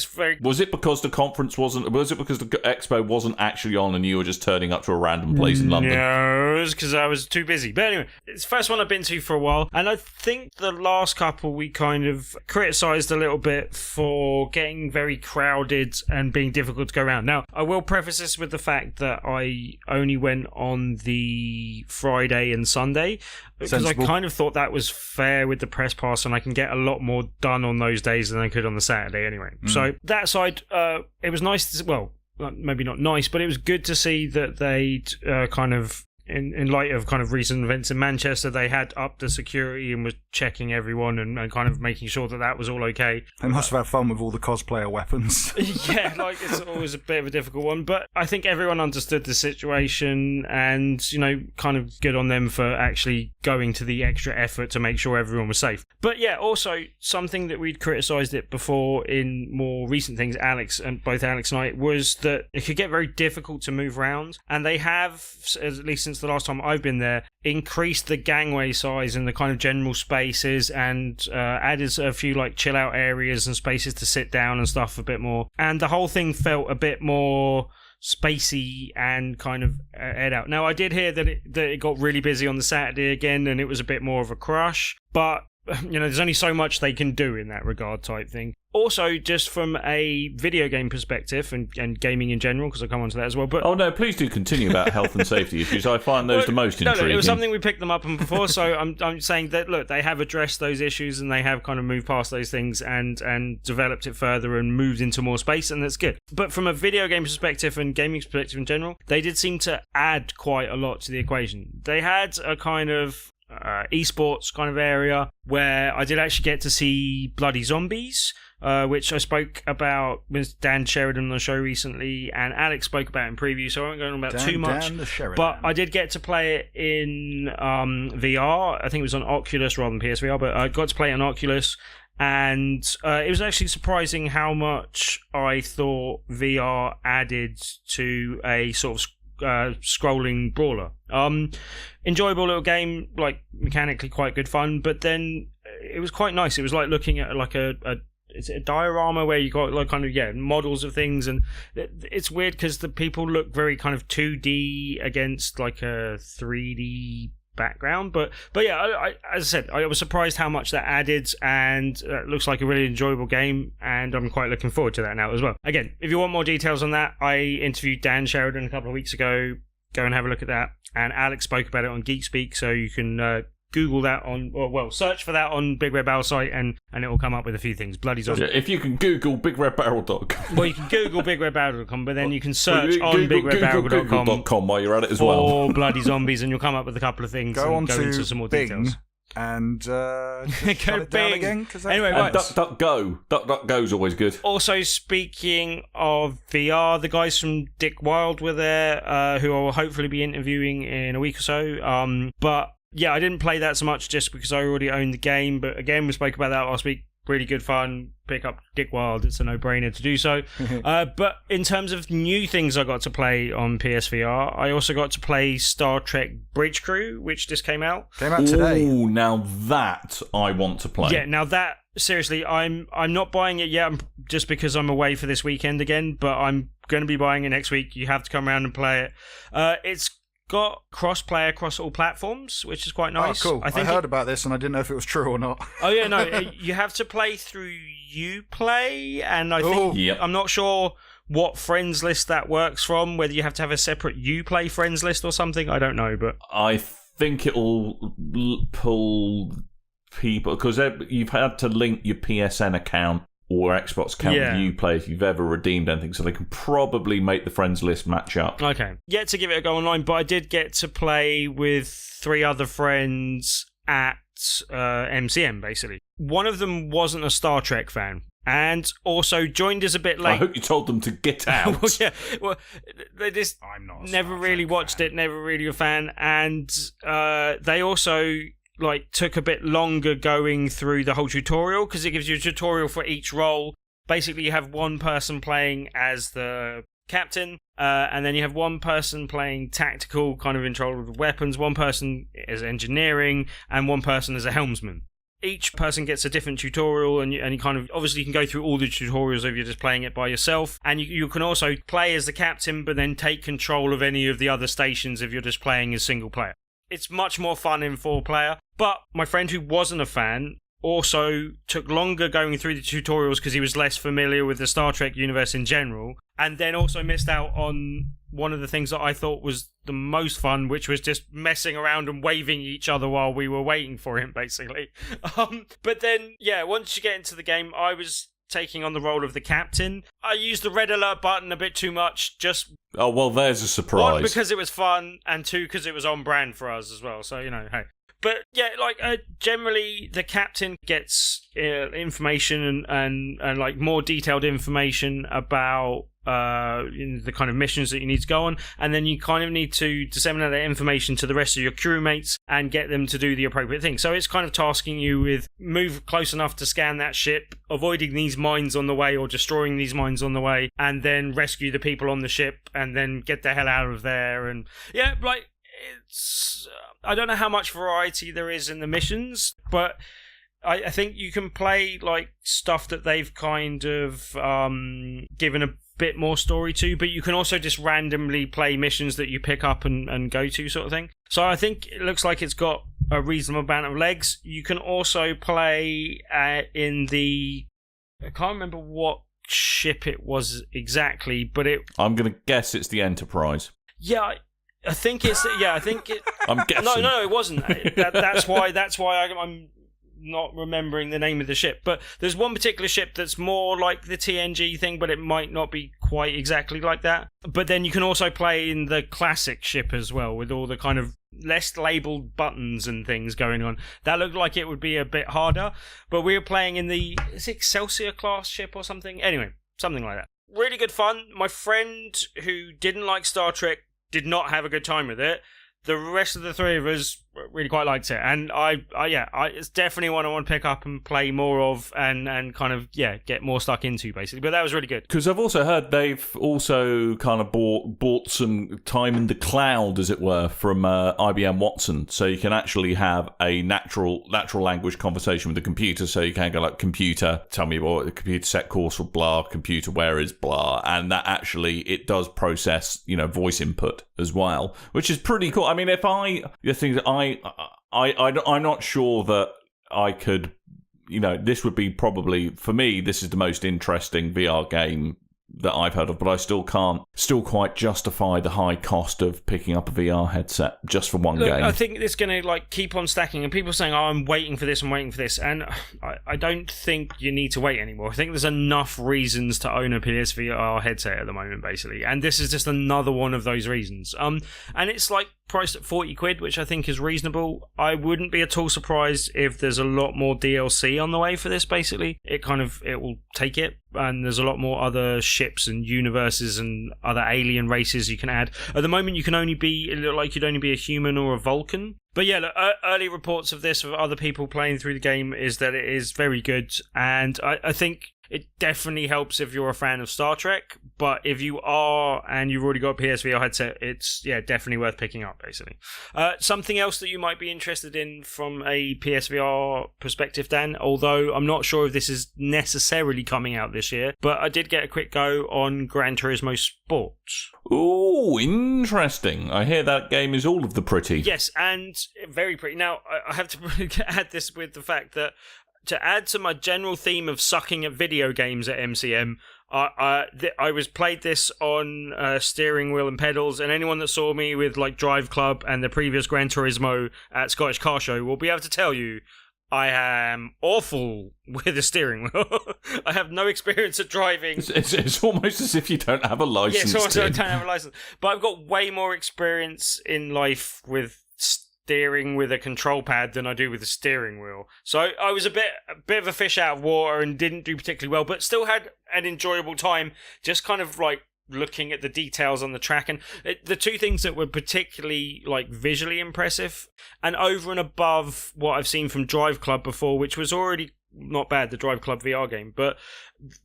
Was it because the conference wasn't... Was it because the expo wasn't actually on and you were just turning up to a random place in London? No, it was because I was too busy. But anyway, it's the first one I've been to for a while. And I think the last couple we kind of criticised a little bit for getting very crowded and being difficult to go around. Now, I will preface this with the fact that I only went on the Friday and Sunday because I kind of thought that was fair with the press pass and I can get a lot more done on those days than I could on the Saturday anyway. So that side, it was nice maybe not nice, but it was good to see that they'd kind of in light of kind of recent events in Manchester, they had upped the security and was checking everyone and kind of making sure that was all okay. They must have had fun with all the cosplayer weapons. Yeah, like it's always a bit of a difficult one, but I think everyone understood the situation and, kind of good on them for actually going to the extra effort to make sure everyone was safe. But yeah, also something that we'd criticised it before in more recent things, both Alex and I, was that it could get very difficult to move around, and they have, at least since since the last time I've been there, increased the gangway size and the kind of general spaces, and added a few like chill out areas and spaces to sit down and stuff a bit more. And the whole thing felt a bit more spacey and kind of aired out. Now, I did hear that it got really busy on the Saturday again, and it was a bit more of a crush, but there's only so much they can do in that regard type thing. Also, just from a video game perspective and gaming in general, because I'll come on to that as well. But no, please do continue about health and safety issues. I find those the most intriguing. No, it was something we picked them up on before, so I'm saying that, look, they have addressed those issues and they have kind of moved past those things and developed it further and moved into more space, and that's good. But from a video game perspective and gaming perspective in general, they did seem to add quite a lot to the equation. They had a kind of esports kind of area where I did actually get to see Bloody Zombies, which I spoke about with Dan Sheridan on the show recently, and Alex spoke about in preview, so I won't go on about too much. But I did get to play it in VR. I think it was on Oculus rather than PSVR, but I got to play it on Oculus, and it was actually surprising how much I thought VR added to a sort of scrolling brawler. Enjoyable little game, like mechanically quite good fun, but then it was quite nice. It was like looking at like is it a diorama where you got like kind of models of things, and it's weird because the people look very kind of 2D against like a 3D background, but yeah, I, as I said, I was surprised how much that added, and it looks like a really enjoyable game, and I'm quite looking forward to that now as well. Again, if you want more details on that, I interviewed Dan Sheridan a couple of weeks ago. Go and have a look at that, and Alex spoke about it on GeekSpeak, so you can Google that search for that on BigRedBarel site, and it will come up with a few things. Bloody Zombies. If you can Google BigRedBarel.com. Well, you can Google BigRedBarel.com, but then you can search on BigRedBarel.com while you're at it as well. Or Bloody Zombies, and you'll come up with a couple of things. Go into some more Bing details. And just shut it down again. Anyway, right. DuckDuckGo. DuckDuckGo's always good. Also, speaking of VR, the guys from Dick Wild were there, who I will hopefully be interviewing in a week or so. But yeah, I didn't play that so much just because I already owned the game. But again, we spoke about that last week. Really good fun. Pick up Dick Wild. It's a no-brainer to do so. But in terms of new things I got to play on PSVR, I also got to play Star Trek Bridge Crew, which just came out. Came out today. Oh, now that I want to play. Yeah, now that, seriously, I'm not buying it yet just because I'm away for this weekend again, but I'm going to be buying it next week. You have to come around and play it. It's got cross-play across all platforms, which is quite nice. Oh, cool. I heard about this and I didn't know if it was true or not. Oh, yeah, no. You have to play through Uplay, and I think I'm not sure what friends list that works from, whether you have to have a separate Uplay friends list or something. I don't know, but I think it'll pull people, because you've had to link your PSN account or Xbox account with Uplay if you've ever redeemed anything, so they can probably make the friends list match up. Okay. Yet to give it a go online, but I did get to play with 3 other friends at MCM, basically. One of them wasn't a Star Trek fan, and also joined us a bit late. I hope you told them to get out. They just I'm not never really watched it, never really a fan, and they also took a bit longer going through the whole tutorial, because it gives you a tutorial for each role. Basically, you have one person playing as the captain, and then you have one person playing tactical, kind of in control of the weapons, one person as engineering, and one person as a helmsman. Each person gets a different tutorial, and you kind of, obviously you can go through all the tutorials if you're just playing it by yourself, and you can also play as the captain, but then take control of any of the other stations if you're just playing as single player. It's much more fun in 4-player, but my friend who wasn't a fan also took longer going through the tutorials because he was less familiar with the Star Trek universe in general, and then also missed out on one of the things that I thought was the most fun, which was just messing around and waving each other while we were waiting for him, basically. But then, once you get into the game, I was taking on the role of the captain. I used the red alert button a bit too much, Oh, well, there's a surprise. 1, because it was fun, and 2, because it was on brand for us as well, so, hey. But, generally, the captain gets information and more detailed information about the kind of missions that you need to go on, and then you kind of need to disseminate that information to the rest of your crewmates and get them to do the appropriate thing. So it's kind of tasking you with move close enough to scan that ship, avoiding these mines on the way or destroying these mines on the way, and then rescue the people on the ship and then get the hell out of there. And it's I don't know how much variety there is in the missions, but I think you can play like stuff that they've kind of given a bit more story to, but you can also just randomly play missions that you pick up and go to, sort of thing. So I think it looks like it's got a reasonable amount of legs. You can also play in the... I can't remember what ship it was exactly, but I'm going to guess it's the Enterprise. Yeah, I think it's... Yeah, I think it... I'm guessing. No, it wasn't. That's why I'm not remembering the name of the ship, but there's one particular ship that's more like the TNG thing, but it might not be quite exactly like that. But then you can also play in the classic ship as well, with all the kind of less labeled buttons and things going on. That looked like it would be a bit harder, but we were playing in the Excelsior class ship or something. Anyway, something like that. Really good fun. My friend who didn't like Star Trek did not have a good time with it. The rest of the three of us really quite liked it, and it's definitely one I want to pick up and play more of, and kind of get more stuck into, basically. But that was really good. Because I've also heard they've also kind of bought some time in the cloud, as it were, from IBM Watson, so you can actually have a natural language conversation with the computer. So you can go like, computer, tell me what the computer set course for blah, computer, where is blah, and that actually it does process voice input as well, which is pretty cool. I mean, I'm not sure that I could, this would be probably, for me, this is the most interesting VR game that I've heard of, but I still can't quite justify the high cost of picking up a VR headset just for one game. I think it's going to keep on stacking, and people saying, I'm waiting for this, and I don't think you need to wait anymore. I think there's enough reasons to own a PSVR headset at the moment, basically, and this is just another one of those reasons. And it's priced at £40, which I think is reasonable. I wouldn't be at all surprised if there's a lot more DLC on the way for this, basically. It will take it, and there's a lot more other ships and universes and other alien races you can add. At the moment, it looked like you'd only be a human or a Vulcan. But yeah, early reports of this, of other people playing through the game, is that it is very good, and I think it definitely helps if you're a fan of Star Trek, but if you are and you've already got a PSVR headset, it's definitely worth picking up, basically. Something else that you might be interested in from a PSVR perspective, Dan, although I'm not sure if this is necessarily coming out this year, but I did get a quick go on Gran Turismo Sports. Ooh, interesting. I hear that game is all of the pretty. Yes, and very pretty. Now, I have to add this with the fact that to add to my general theme of sucking at video games at MCM, I played this on steering wheel and pedals, and anyone that saw me with Drive Club and the previous Gran Turismo at Scottish Car Show will be able to tell you I am awful with a steering wheel. I have no experience at driving. It's almost as if you don't have a license. Yeah, it's almost I don't have a license. But I've got way more experience in life with steering with a control pad than I do with a steering wheel. So I was a bit of a fish out of water and didn't do particularly well, but still had an enjoyable time, just kind of looking at the details on the track. And the two things that were particularly visually impressive, and over and above what I've seen from Drive Club before, which was already not bad, the Drive Club VR game, but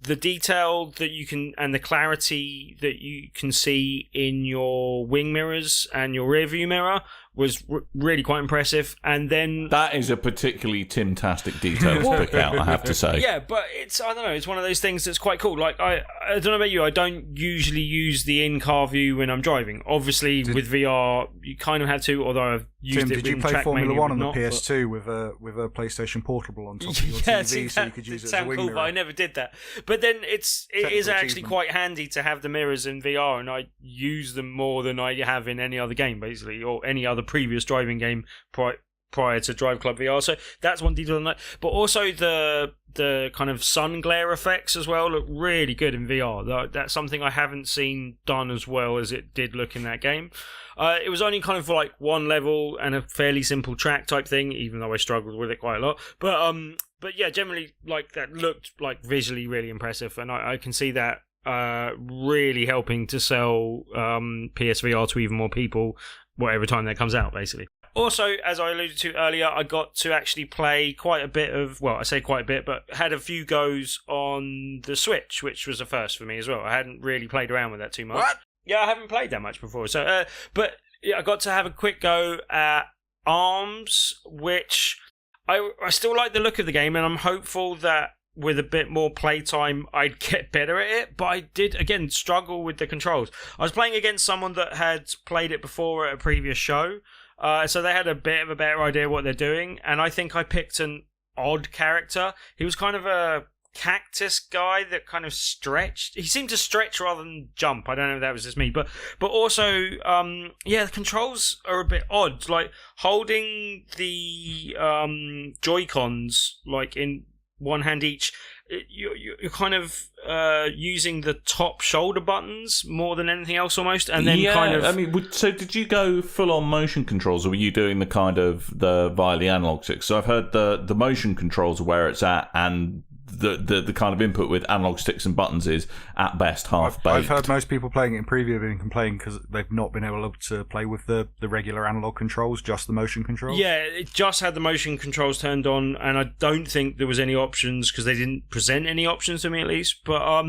the detail that you can, and the clarity that you can see in your wing mirrors and your rear view mirror was really quite impressive. And then that is a particularly Tim-tastic detail to pick out, I have to say. Yeah, but it's one of those things that's quite cool. I don't know about you, I don't usually use the in-car view when I'm driving. Obviously, with VR, you kind of have to, although I've used Tim, it. Did you play Formula 1 on the PS2 with a PlayStation Portable on top of your TV, so you could use it as a wing mirror? But I never did that. But then it is actually quite handy to have the mirrors in VR, and I use them more than I have in any other game, basically, or any other previous driving game prior to Drive Club VR. So that's one detail on that. But also the kind of sun glare effects as well look really good in VR. That's something I haven't seen done as well as it did look in that game. It was only kind of one level and a fairly simple track type thing, even though I struggled with it quite a lot. But yeah, generally that looked visually really impressive, and I can see that really helping to sell PSVR to even more people whatever time that comes out, basically. Also, as I alluded to earlier, I got to actually play quite a bit of, well, I say quite a bit, but had a few goes on the Switch, which was a first for me as well. I hadn't really played around with that too much. What? Yeah, I haven't played that much before. So, but yeah, I got to have a quick go at Arms, which I still like the look of the game, and I'm hopeful that with a bit more playtime, I'd get better at it. But I did, again, struggle with the controls. I was playing against someone that had played it before at a previous show, so they had a bit of a better idea what they're doing, and I think I picked an odd character. He was kind of a cactus guy that kind of stretched. He seemed to stretch rather than jump. I don't know if that was just me, but also the controls are a bit odd, like holding the Joy-Cons like in one hand each. You're kind of using the top shoulder buttons more than anything else almost, and then kind of... I mean, so did you go full-on motion controls, or were you doing the kind of via the analog sticks? So I've heard the motion controls are where it's at, and the kind of input with analog sticks and buttons is at best half-baked. I've heard most people playing it in preview have been complaining because they've not been able to play with the regular analog controls, just the motion controls. Yeah, it just had the motion controls turned on, and I don't think there was any options because they didn't present any options to me at least. But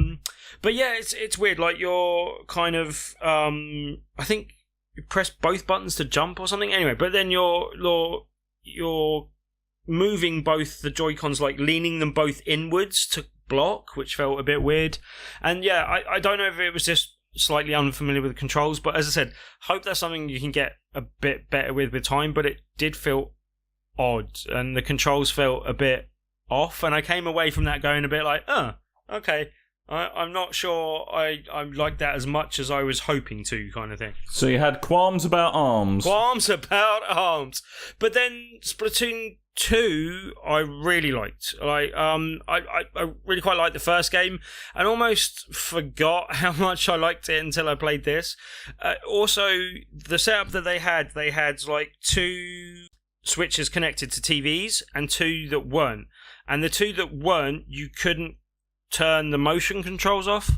yeah, it's weird. Like you're kind of I think you press both buttons to jump or something. Anyway, but then you're moving both the Joy-Cons, like leaning them both inwards to block, which felt a bit weird. And yeah, I don't know if it was just slightly unfamiliar with the controls, but as I said, hope that's something you can get a bit better with time, but it did feel odd, and the controls felt a bit off, and I came away from that going a bit like, okay, I'm not sure I like that as much as I was hoping to, kind of thing. So you had qualms about Arms. Qualms about Arms. But then Splatoon 2 I really liked. Like I really quite liked the first game and almost forgot how much I liked it until I played this. Also, the setup that they had like 2 switches connected to TVs and 2 that weren't. And the 2 that weren't, you couldn't turn the motion controls off,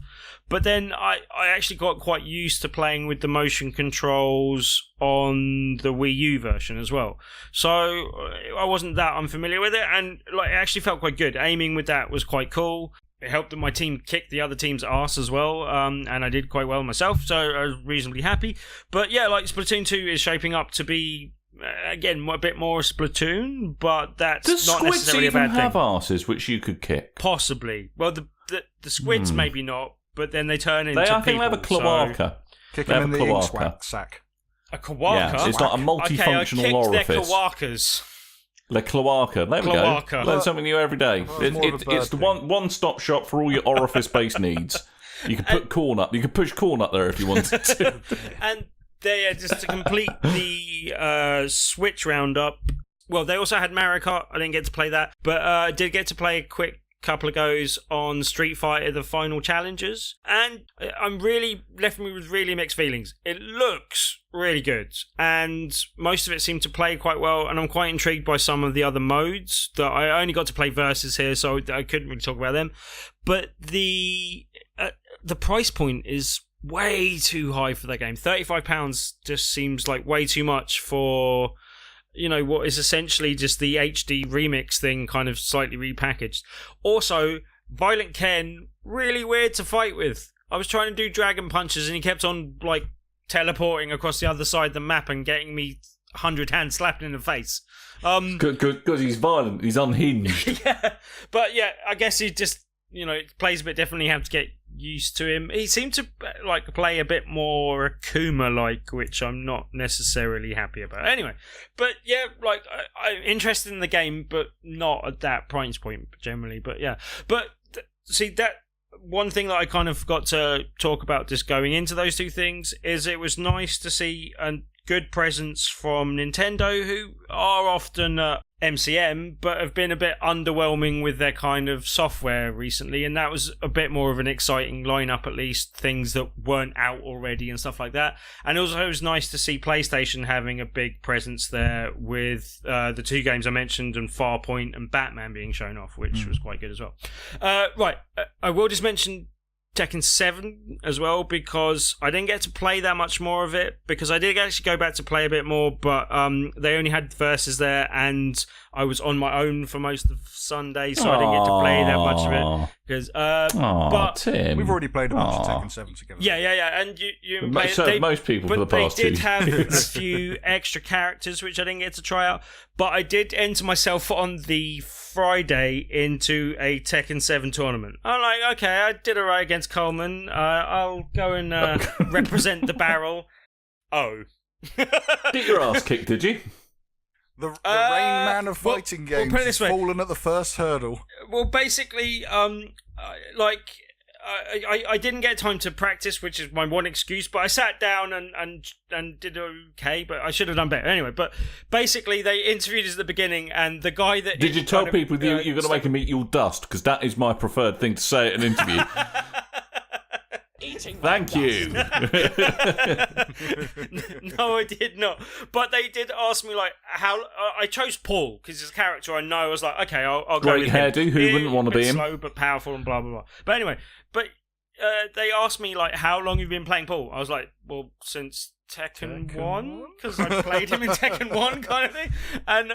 but then I actually got quite used to playing with the motion controls on the Wii U version as well, so I wasn't that unfamiliar with it, and like it actually felt quite good. Aiming with that was quite cool. It helped that my team kicked the other team's ass as well, and I did quite well myself, so I was reasonably happy. But yeah, like Splatoon 2 is shaping up to be again a bit more Splatoon, but that's not necessarily a bad thing. Does squids even have asses which you could kick? Possibly. Well, the squids maybe not, but then they turn into people. I think they have a cloaca. Kick them in the ink sack. A cloaca? Yeah, it's not a multifunctional orifice. Their cloacas. The cloaca. There we go. Learn something new every day. It's the one-stop shop for all your orifice-based needs. You can put corn up. You can push corn up there if you wanted to. And there, just to complete the Switch roundup. Well, they also had Mario Kart. I didn't get to play that, but I did get to play a quick couple of goes on Street Fighter, the final challenges, and I'm really left me with really mixed feelings. It looks really good, and most of it seemed to play quite well, and I'm quite intrigued by some of the other modes that I only got to play versus here, so I couldn't really talk about them. But the price point is way too high for that game. £35 just seems like way too much for, you know, what is essentially just the HD remix thing, kind of slightly repackaged. Also, Violent Ken, really weird to fight with. I was trying to do dragon punches and he kept on, like, teleporting across the other side of the map and getting me 100 hands slapped in the face. Because he's violent, he's unhinged. Yeah, but yeah, I guess he just, you know, plays a bit differently. You have to get used to him. He seemed to like play a bit more Akuma-like, which I'm not necessarily happy about. Anyway, but yeah, like I'm interested in the game, but not at that price point generally. But yeah, but see that one thing that I kind of got to talk about just going into those two things is it was nice to see a good presence from Nintendo, who are often MCM, but have been a bit underwhelming with their kind of software recently, and that was a bit more of an exciting lineup, at least things that weren't out already and stuff like that. And also it was nice to see PlayStation having a big presence there with the 2 games I mentioned and Farpoint and Batman being shown off, which was quite good as well. Right, I will just mention Tekken 7 as well, because I didn't get to play that much more of it, because I did actually go back to play a bit more, but they only had verses there, and I was on my own for most of Sunday, so I didn't get to play that much of it. Because, but Tim, we've already played a bunch of Tekken 7 together. Yeah, and you most people for the past 2 But they did have a few extra characters which I didn't get to try out. But I did enter myself on the Friday into a Tekken 7 tournament. I'm like, okay, I did alright against Coleman. I'll go and represent the barrel. Oh. Get your ass kicked, did you? The Rain Man of fighting games has fallen at the first hurdle. Well, basically, I didn't get time to practice, which is my one excuse, but I sat down and did okay, but I should have done better. Anyway, but basically, they interviewed us at the beginning, and the guy that... Did you tell people you're going to make them eat your dust? Because that is my preferred thing to say at an interview. Thank you. No, I did not. But they did ask me, like, how... I chose Paul, because his character I know. I was like, okay, I'll go with him. Great hairdo, who wouldn't want to be him? Slow but powerful and blah, blah, blah. But anyway, they asked me, like, how long you've been playing Paul? I was like, well, since Tekken 1, because I played him in Tekken 1 kind of thing. And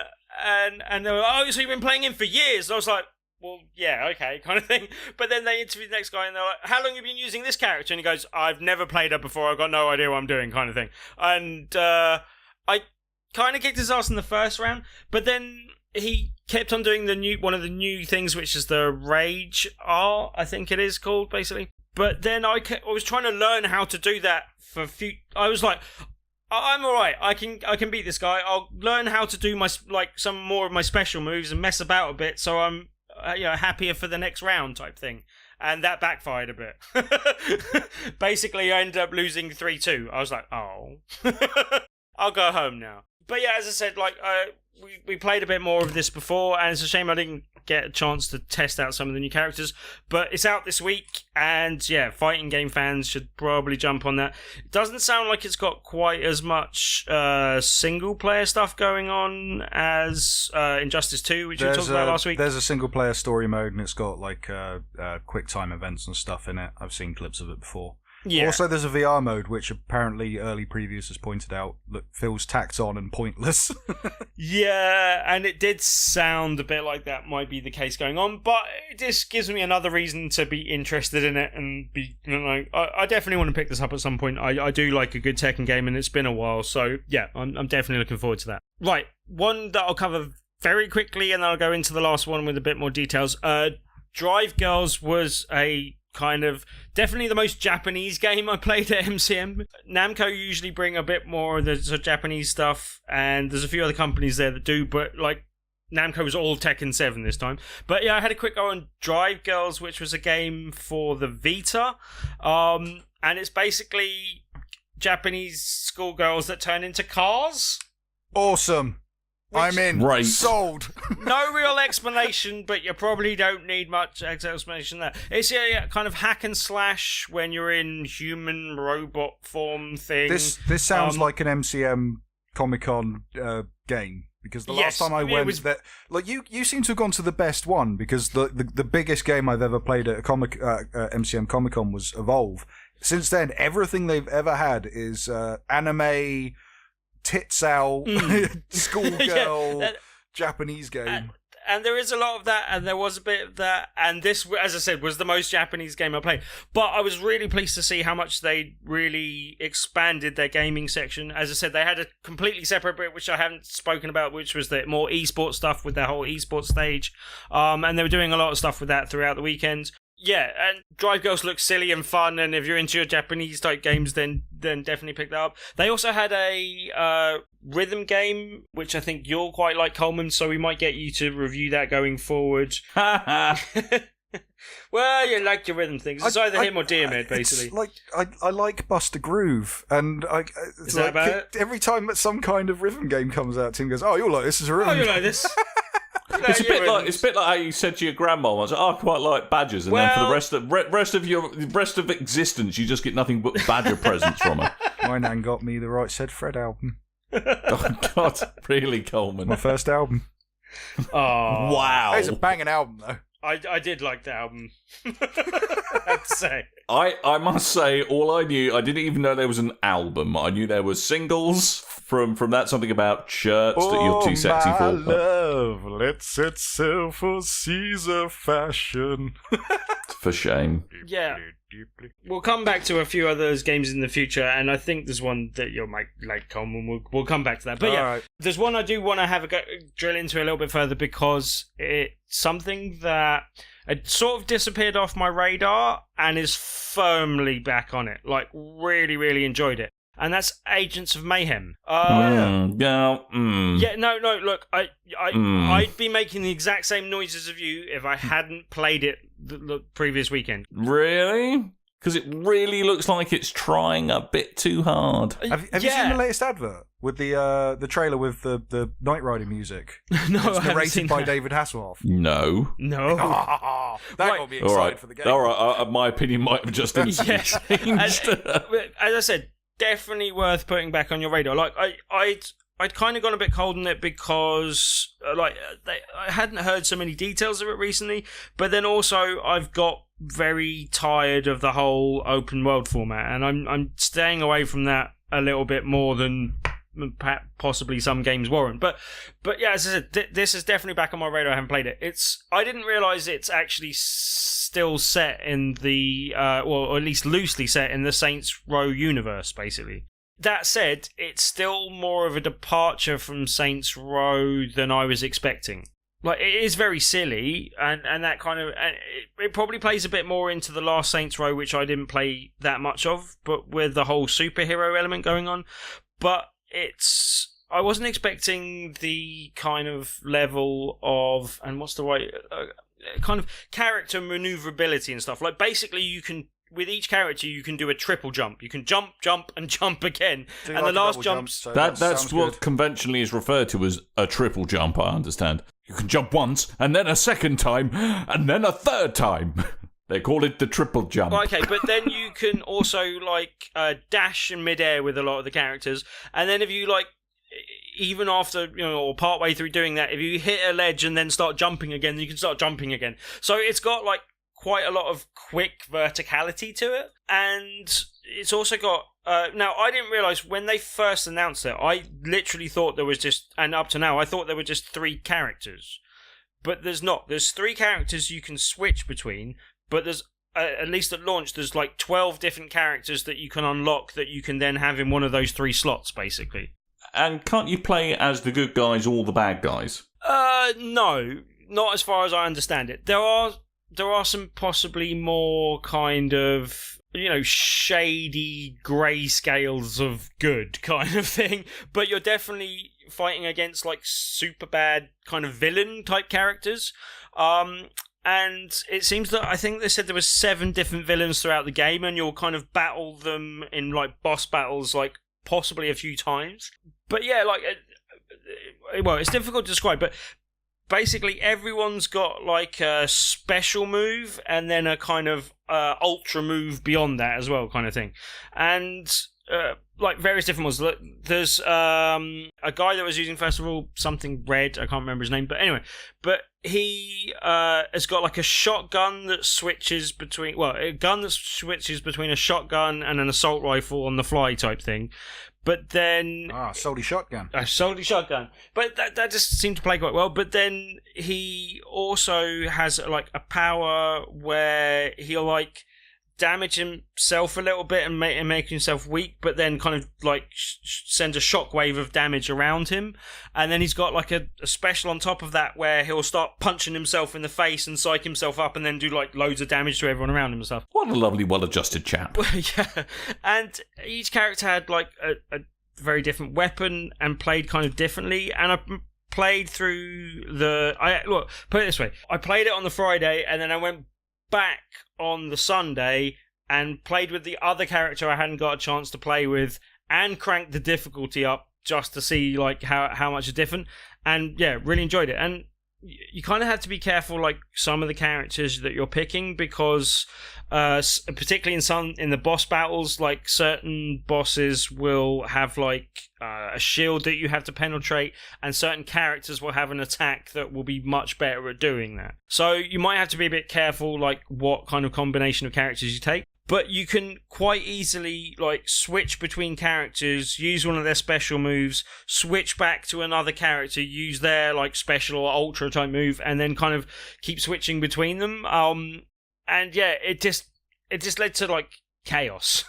they were like, oh, so you've been playing him for years? And I was like, well, yeah, okay, kind of thing. But then they interviewed the next guy, and they're like, how long have you been using this character? And he goes, I've never played her before, I've got no idea what I'm doing, kind of thing. And I kind of kicked his ass in the first round, but then he kept on doing one of the new things, which is the Rage R, I think it is called, basically. But then I was trying to learn how to do that for I was like, I'm alright, I can beat this guy. I'll learn how to do some more of my special moves and mess about a bit, so I'm happier for the next round type thing. And that backfired a bit. Basically, I ended up losing 3-2. I was like, oh. I'll go home now. But yeah, as I said, we played a bit more of this before, and it's a shame I didn't get a chance to test out some of the new characters. But it's out this week, and yeah, fighting game fans should probably jump on that. It doesn't sound like it's got quite as much single-player stuff going on as Injustice 2, which we talked about last week. There's a single-player story mode, and it's got quick-time events and stuff in it. I've seen clips of it before. Yeah. Also, there's a VR mode, which apparently early previews has pointed out that feels tacked on and pointless. Yeah, and it did sound a bit like that might be the case going on, but it just gives me another reason to be interested in it and be, I definitely want to pick this up at some point. I do like a good Tekken game, and it's been a while, so yeah, I'm definitely looking forward to that. Right, one that I'll cover very quickly, and then I'll go into the last one with a bit more details. Drive Girls was a kind of definitely the most Japanese game I played at MCM. Namco usually bring a bit more of the Japanese stuff, and there's a few other companies there that do, but Namco was all Tekken 7 this time. But yeah, I had a quick go on Drive Girls, which was a game for the Vita, and it's basically Japanese schoolgirls that turn into cars. Awesome. I'm in. Right. Sold. No real explanation, but you probably don't need much explanation there. It's a kind of hack and slash when you're in human robot form thing. This sounds like an MCM Comic Con game, because the last time I went, you seem to have gone to the best one, because the biggest game I've ever played at a MCM Comic Con was Evolve. Since then, everything they've ever had is anime, tits out, schoolgirl, Japanese game. And there is a lot of that, and there was a bit of that, and this, as I said, was the most Japanese game I played. But I was really pleased to see how much they really expanded their gaming section. As I said, they had a completely separate bit, which I haven't spoken about, which was the more esports stuff with their whole esports stage. And they were doing a lot of stuff with that throughout the weekend. Yeah, and Drive Girls looks silly and fun, and if you're into your Japanese type games, then definitely pick that up. They also had a rhythm game, which I think you'll quite like, Coleman, so we might get you to review that going forward. Well, you like your rhythm things. It's either him or Diarmid, basically. I like Buster Groove, and is that about it? Every time that some kind of rhythm game comes out, Tim goes, "Oh, you'll like this as a rhythm." Oh, you like this. It's a bit like how you said to your grandma once, "Oh, I quite like badgers," and then for the rest of existence, you just get nothing but badger presents from her. My nan got me the Right Said Fred album. Oh God, really, Coleman? My first album. Oh wow! It's a banging album, though. I did like the album. I have to say. I must say, all I knew, I didn't even know there was an album. I knew there was singles, from that something about shirts that you're too sexy for. Love lets itself for Caesar fashion. For shame. Yeah. We'll come back to a few of those games in the future, and I think there's one that you'll like, Coleman. We'll come back to that. But yeah, there's one I do want to have a drill into a little bit further because it's something that it sort of disappeared off my radar and is firmly back on it. Like, really, really enjoyed it. And that's Agents of Mayhem. Yeah, no, look, I'd be making the exact same noises of you if I hadn't played it the previous weekend. Really? Because it really looks like it's trying a bit too hard. Have you seen the latest advert with the trailer with the Knight Rider music? No, it's narrated by David Hasselhoff. No. That got me excited for the game. All right, my opinion might have just changed. As I said, definitely worth putting back on your radar. Like, I'd kind of gone a bit cold on it because I hadn't heard so many details of it recently, but then also I've got very tired of the whole open world format, and I'm staying away from that a little bit more than possibly some games warrant. But yeah, as I said, this is definitely back on my radar. I haven't played it. I didn't realise it's actually still set in the or at least loosely set in the Saints Row universe, basically. That said, it's still more of a departure from Saints Row than I was expecting. Like, it is very silly, and that kind of... And it probably plays a bit more into the last Saints Row, which I didn't play that much of, but with the whole superhero element going on. But I wasn't expecting the kind of level of... And what's the right... kind of character maneuverability and stuff. Like, basically, you can... With each character, you can do a triple jump. You can jump, and jump again. And the last jump... So that's what conventionally is referred to as a triple jump, I understand. You can jump once, and then a second time, and then a third time. They call it the triple jump. Okay, but then you can also, dash in midair with a lot of the characters. And then if you, even after, or partway through doing that, if you hit a ledge and then start jumping again, you can start jumping again. So it's got, quite a lot of quick verticality to it, and it's also got now I didn't realise when they first announced it, I literally thought there was just, and up to now I thought there were just 3 characters, but there's 3 characters you can switch between, but there's at least at launch there's 12 different characters that you can unlock that you can then have in one of those 3 slots, basically. And can't you play as the good guys or the bad guys? No, not as far as I understand it. There are some possibly more kind of, shady grey scales of good kind of thing, but you're definitely fighting against super bad kind of villain type characters. And it seems that I think they said there were 7 different villains throughout the game, and you'll kind of battle them in boss battles possibly a few times. But yeah, it's difficult to describe, but basically, everyone's got a special move and then a kind of ultra move beyond that as well, kind of thing. And various different ones. There's a guy that was using, first of all, something red. I can't remember his name, but anyway. But he has got a shotgun that switches between... Well, a gun that switches between a shotgun and an assault rifle on the fly type thing. But then... solely shotgun. Solely shotgun. But that just seemed to play quite well. But then he also has a power where he'll damage himself a little bit and make himself weak, but then kind of send a shockwave of damage around him. And then he's got a special on top of that where he'll start punching himself in the face and psych himself up and then do loads of damage to everyone around him and stuff. What a lovely, well-adjusted chap. Yeah. And each character had a very different weapon and played kind of differently. And I played through put it this way. I played it on the Friday and then I went back on the Sunday and played with the other character I hadn't got a chance to play with and cranked the difficulty up just to see how much is different, and yeah, really enjoyed it. And you kind of have to be careful some of the characters that you're picking because particularly in the boss battles, certain bosses will have a shield that you have to penetrate, and certain characters will have an attack that will be much better at doing that. So you might have to be a bit careful what kind of combination of characters you take. but you can quite easily like switch between characters, use one of their special moves, switch back to another character, use their like special or ultra type move, and then kind of keep switching between them. And yeah, it just led to like chaos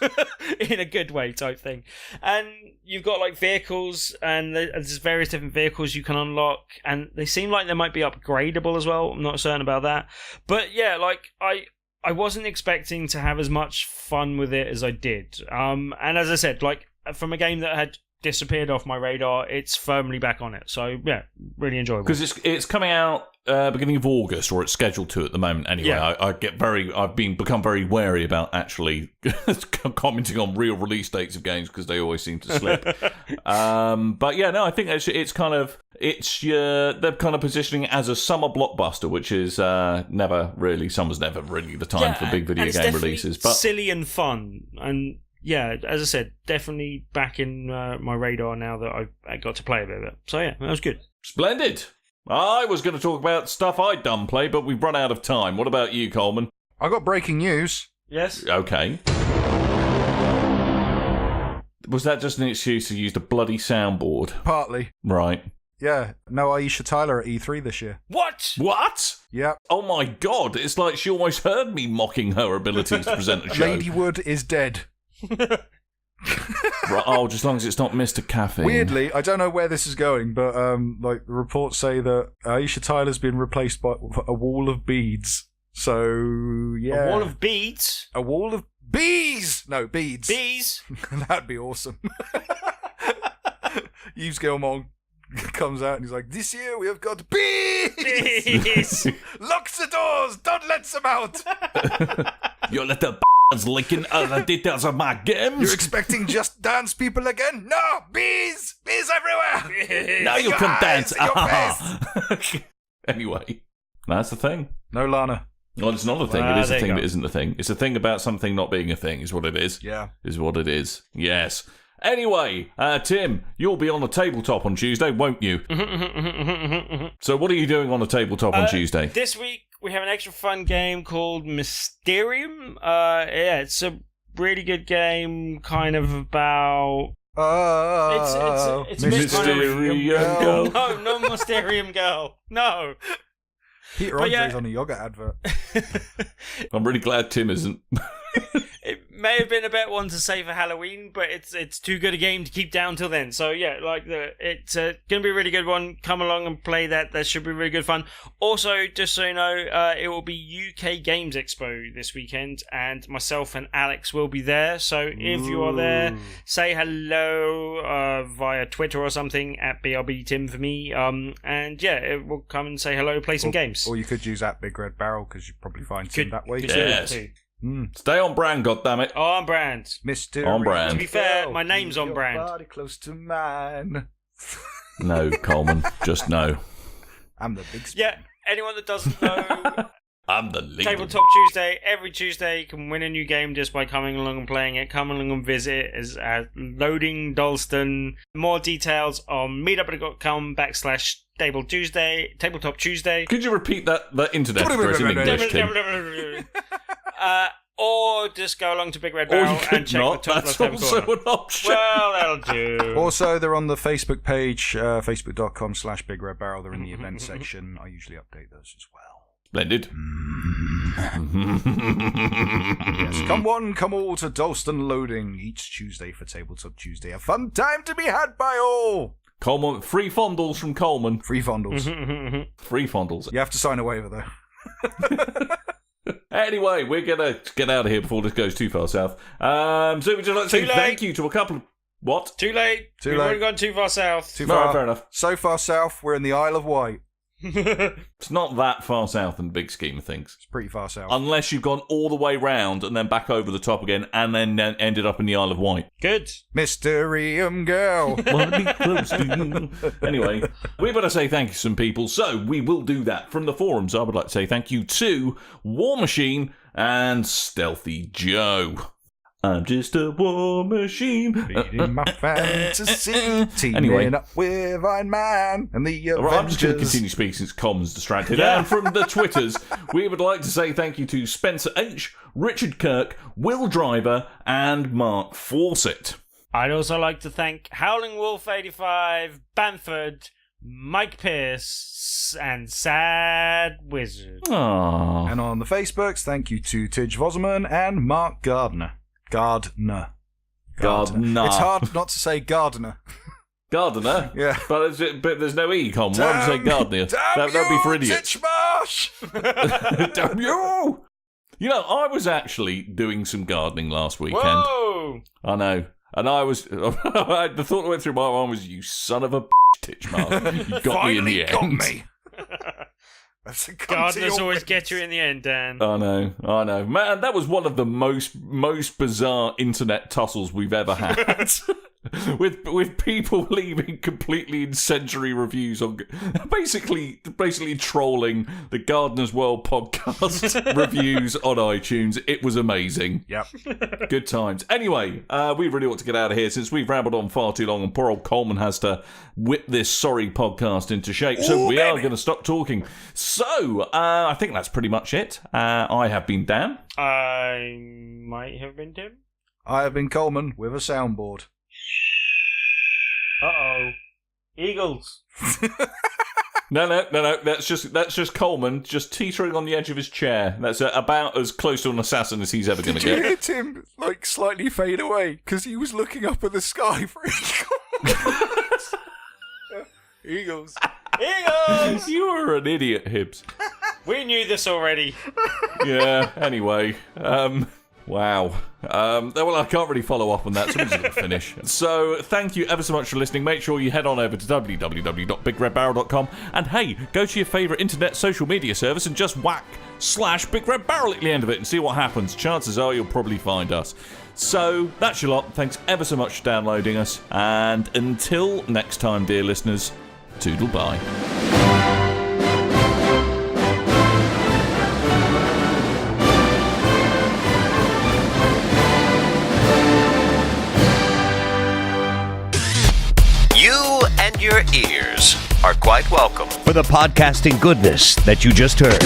in a good way type thing. And you've got like vehicles, and there's various different vehicles you can unlock, and they seem like they might be upgradable as well. I'm not certain about that, but yeah, like I wasn't expecting to have as much fun with it as I did. And as I said, like from a game that had disappeared off my radar, it's firmly back on it. So yeah, really enjoyable. Because it's coming out beginning of August, or it's scheduled to at the moment. Anyway, Yeah. I've become very wary about actually commenting on real release dates of games because they always seem to slip. But yeah, no, I think it's kind of they're kind of positioning it as a summer blockbuster, which is summer's never really the time for big video game releases. But silly and fun, and yeah, as I said, definitely back in my radar now that I got to play a bit of it. So yeah, that was good. Splendid. I was going to talk about stuff I'd done play, but we've run out of time. What about you, Coleman? I got breaking news. Yes. Okay. Was that just an excuse to use the bloody soundboard? Partly. Right. Yeah. No Aisha Tyler at E3 this year. What? What? Yep. Oh my god, it's like she almost heard me mocking her abilities to present a show. Lady Wood is dead. Right, just as long as it's not Mr. Caffeine. Weirdly, I don't know where this is going, but like the reports say that Aisha Tyler's been replaced by a wall of beads. So yeah, A wall of beads? a wall of bees. No beads. Bees? That'd be awesome. Yves Gilmore comes out and he's like, "This year we have got bees. Bees! Lock the doors. Don't let them out. You're little licking other details of my games. You're expecting Just Dance people again? No, bees. Bees everywhere. Now you your can eyes, dance. in your face. Anyway, that's the thing. No Lana. Well, it's not a thing. Ah, It is a there you thing go. that isn't a thing. It's a thing about something not being a thing, is what it is. Yeah. Is what it is. Yes. Anyway, Tim, you'll be on the tabletop on Tuesday, won't you? So what are you doing on the tabletop on Tuesday? This week we have an extra fun game called Mysterium. Yeah, it's a really good game, kind of about. Oh, It's Mysterium Girl. No Mysterium Girl. No. Peter But Andre's yeah. on a yogurt advert. I'm really glad Tim isn't. It may have been a better one to say for Halloween, but it's too good a game to keep down till then. So yeah, like it's gonna be a really good one. Come along and play that. That should be really good fun. Also, just so you know, it will be UK Games Expo this weekend, and myself and Alex will be there. So if you are there, say hello via Twitter or something at BRB Tim for me. And yeah, it will come and say hello, play some games. Or you could use at BigRedBarel because you'd probably find some that way Could too. do Yes. that too. Stay on brand, goddammit. On brand. Mr. On brand. To be fair, Girl, my name's on your brand. Body close to mine. No, Coleman, just no. I'm the big. Yeah, anyone that doesn't know, I'm the leader. Tabletop Tuesday, every Tuesday you can win a new game just by coming along and playing it. Come along and visit as Loading Dalston. More details on meetup.com/Tabletop Tuesday. Could you repeat that internet address in English, Tim? Or just go along to Big Red Or Barrel you and could check not. the top That's left-hand also corner. an option. Well, that'll do. Also, they're on the Facebook page, facebook.com/BigRedBarrel. They're in the event section. I usually update those as well. Splendid. Yes, come one, come all to Dalston Loading each Tuesday for Tabletop Tuesday. A fun time to be had by all. Coleman, free fondles from Coleman. Free fondles. Free fondles. You have to sign a waiver though. Anyway, we're gonna get out of here before this goes too far south. So we'd just like to say Too late. thank you to a couple of what? Too late. Too We've late. already gone too far south. Too No, far. fair enough. So far south, we're in the Isle of Wight. It's not that far south in the big scheme of things. It's pretty far south. Unless you've gone all the way round and then back over the top again and then ended up in the Isle of Wight. Good. Mysterium Girl. Wanna be close to you. Anyway, we better say thank you to some people, so we will do that. From the forums, I would like to say thank you to War Machine and Stealthy Joe. I'm just a war machine. Feeding my fantasy. Teaming Anyway. up with Iron Man and the Avengers. Right, I'm just going to continue speaking since Commons distracted. And from the Twitters, we would like to say thank you to Spencer H., Richard Kirk, Will Driver, and Mark Fawcett. I'd also like to thank Howling Wolf 85, Bamford, Mike Pierce, and Sad Wizard. Aww. And on the Facebooks, thank you to Tidge Voserman and Mark Gardner. Gardner. Gardner. It's hard not to say Gardner. Gardner? Yeah. But there's no E, Con. Why would you say Gardner? That'd be for idiots. Titchmarsh! Damn you! You know, I was actually doing some gardening last weekend. Whoa! I know. And the thought that went through my mind was, you son of a Titchmarsh. You got me in the end. Got me. Gardeners always get you in the end, Dan. I know. Man, that was one of the most bizarre internet tussles we've ever had. with people leaving completely incendiary reviews on basically trolling the Gardener's World podcast reviews on iTunes. It was amazing. Yep. Good times. Anyway, we really ought to get out of here since we've rambled on far too long and poor old Coleman has to whip this sorry podcast into shape. So we are going to stop talking. So, I think that's pretty much it. I have been Dan. I might have been Tim. I have been Coleman with a soundboard. Uh-oh. Eagles. No. That's just Coleman just teetering on the edge of his chair. That's about as close to an assassin as he's ever going to Did you get. hear Tim slightly fade away because he was looking up at the sky for eagles? Eagles. Eagles! You were an idiot, Hibbs. We knew this already. Yeah. Anyway. Wow. Well, I can't really follow up on that, so we're just going to finish. So, thank you ever so much for listening. Make sure you head on over to www.BigRedBarel.com and, hey, go to your favourite internet social media service and just whack /BigRedBarel at the end of it and see what happens. Chances are you'll probably find us. So, that's your lot. Thanks ever so much for downloading us. And until next time, dear listeners, toodle bye. And your ears are quite welcome for the podcasting goodness that you just heard.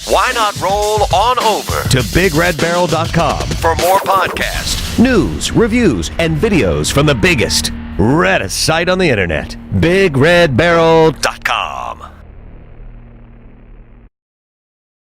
Why not roll on over to BigRedBarel.com for more podcasts, news, reviews, and videos from the biggest, reddest site on the internet, BigRedBarel.com.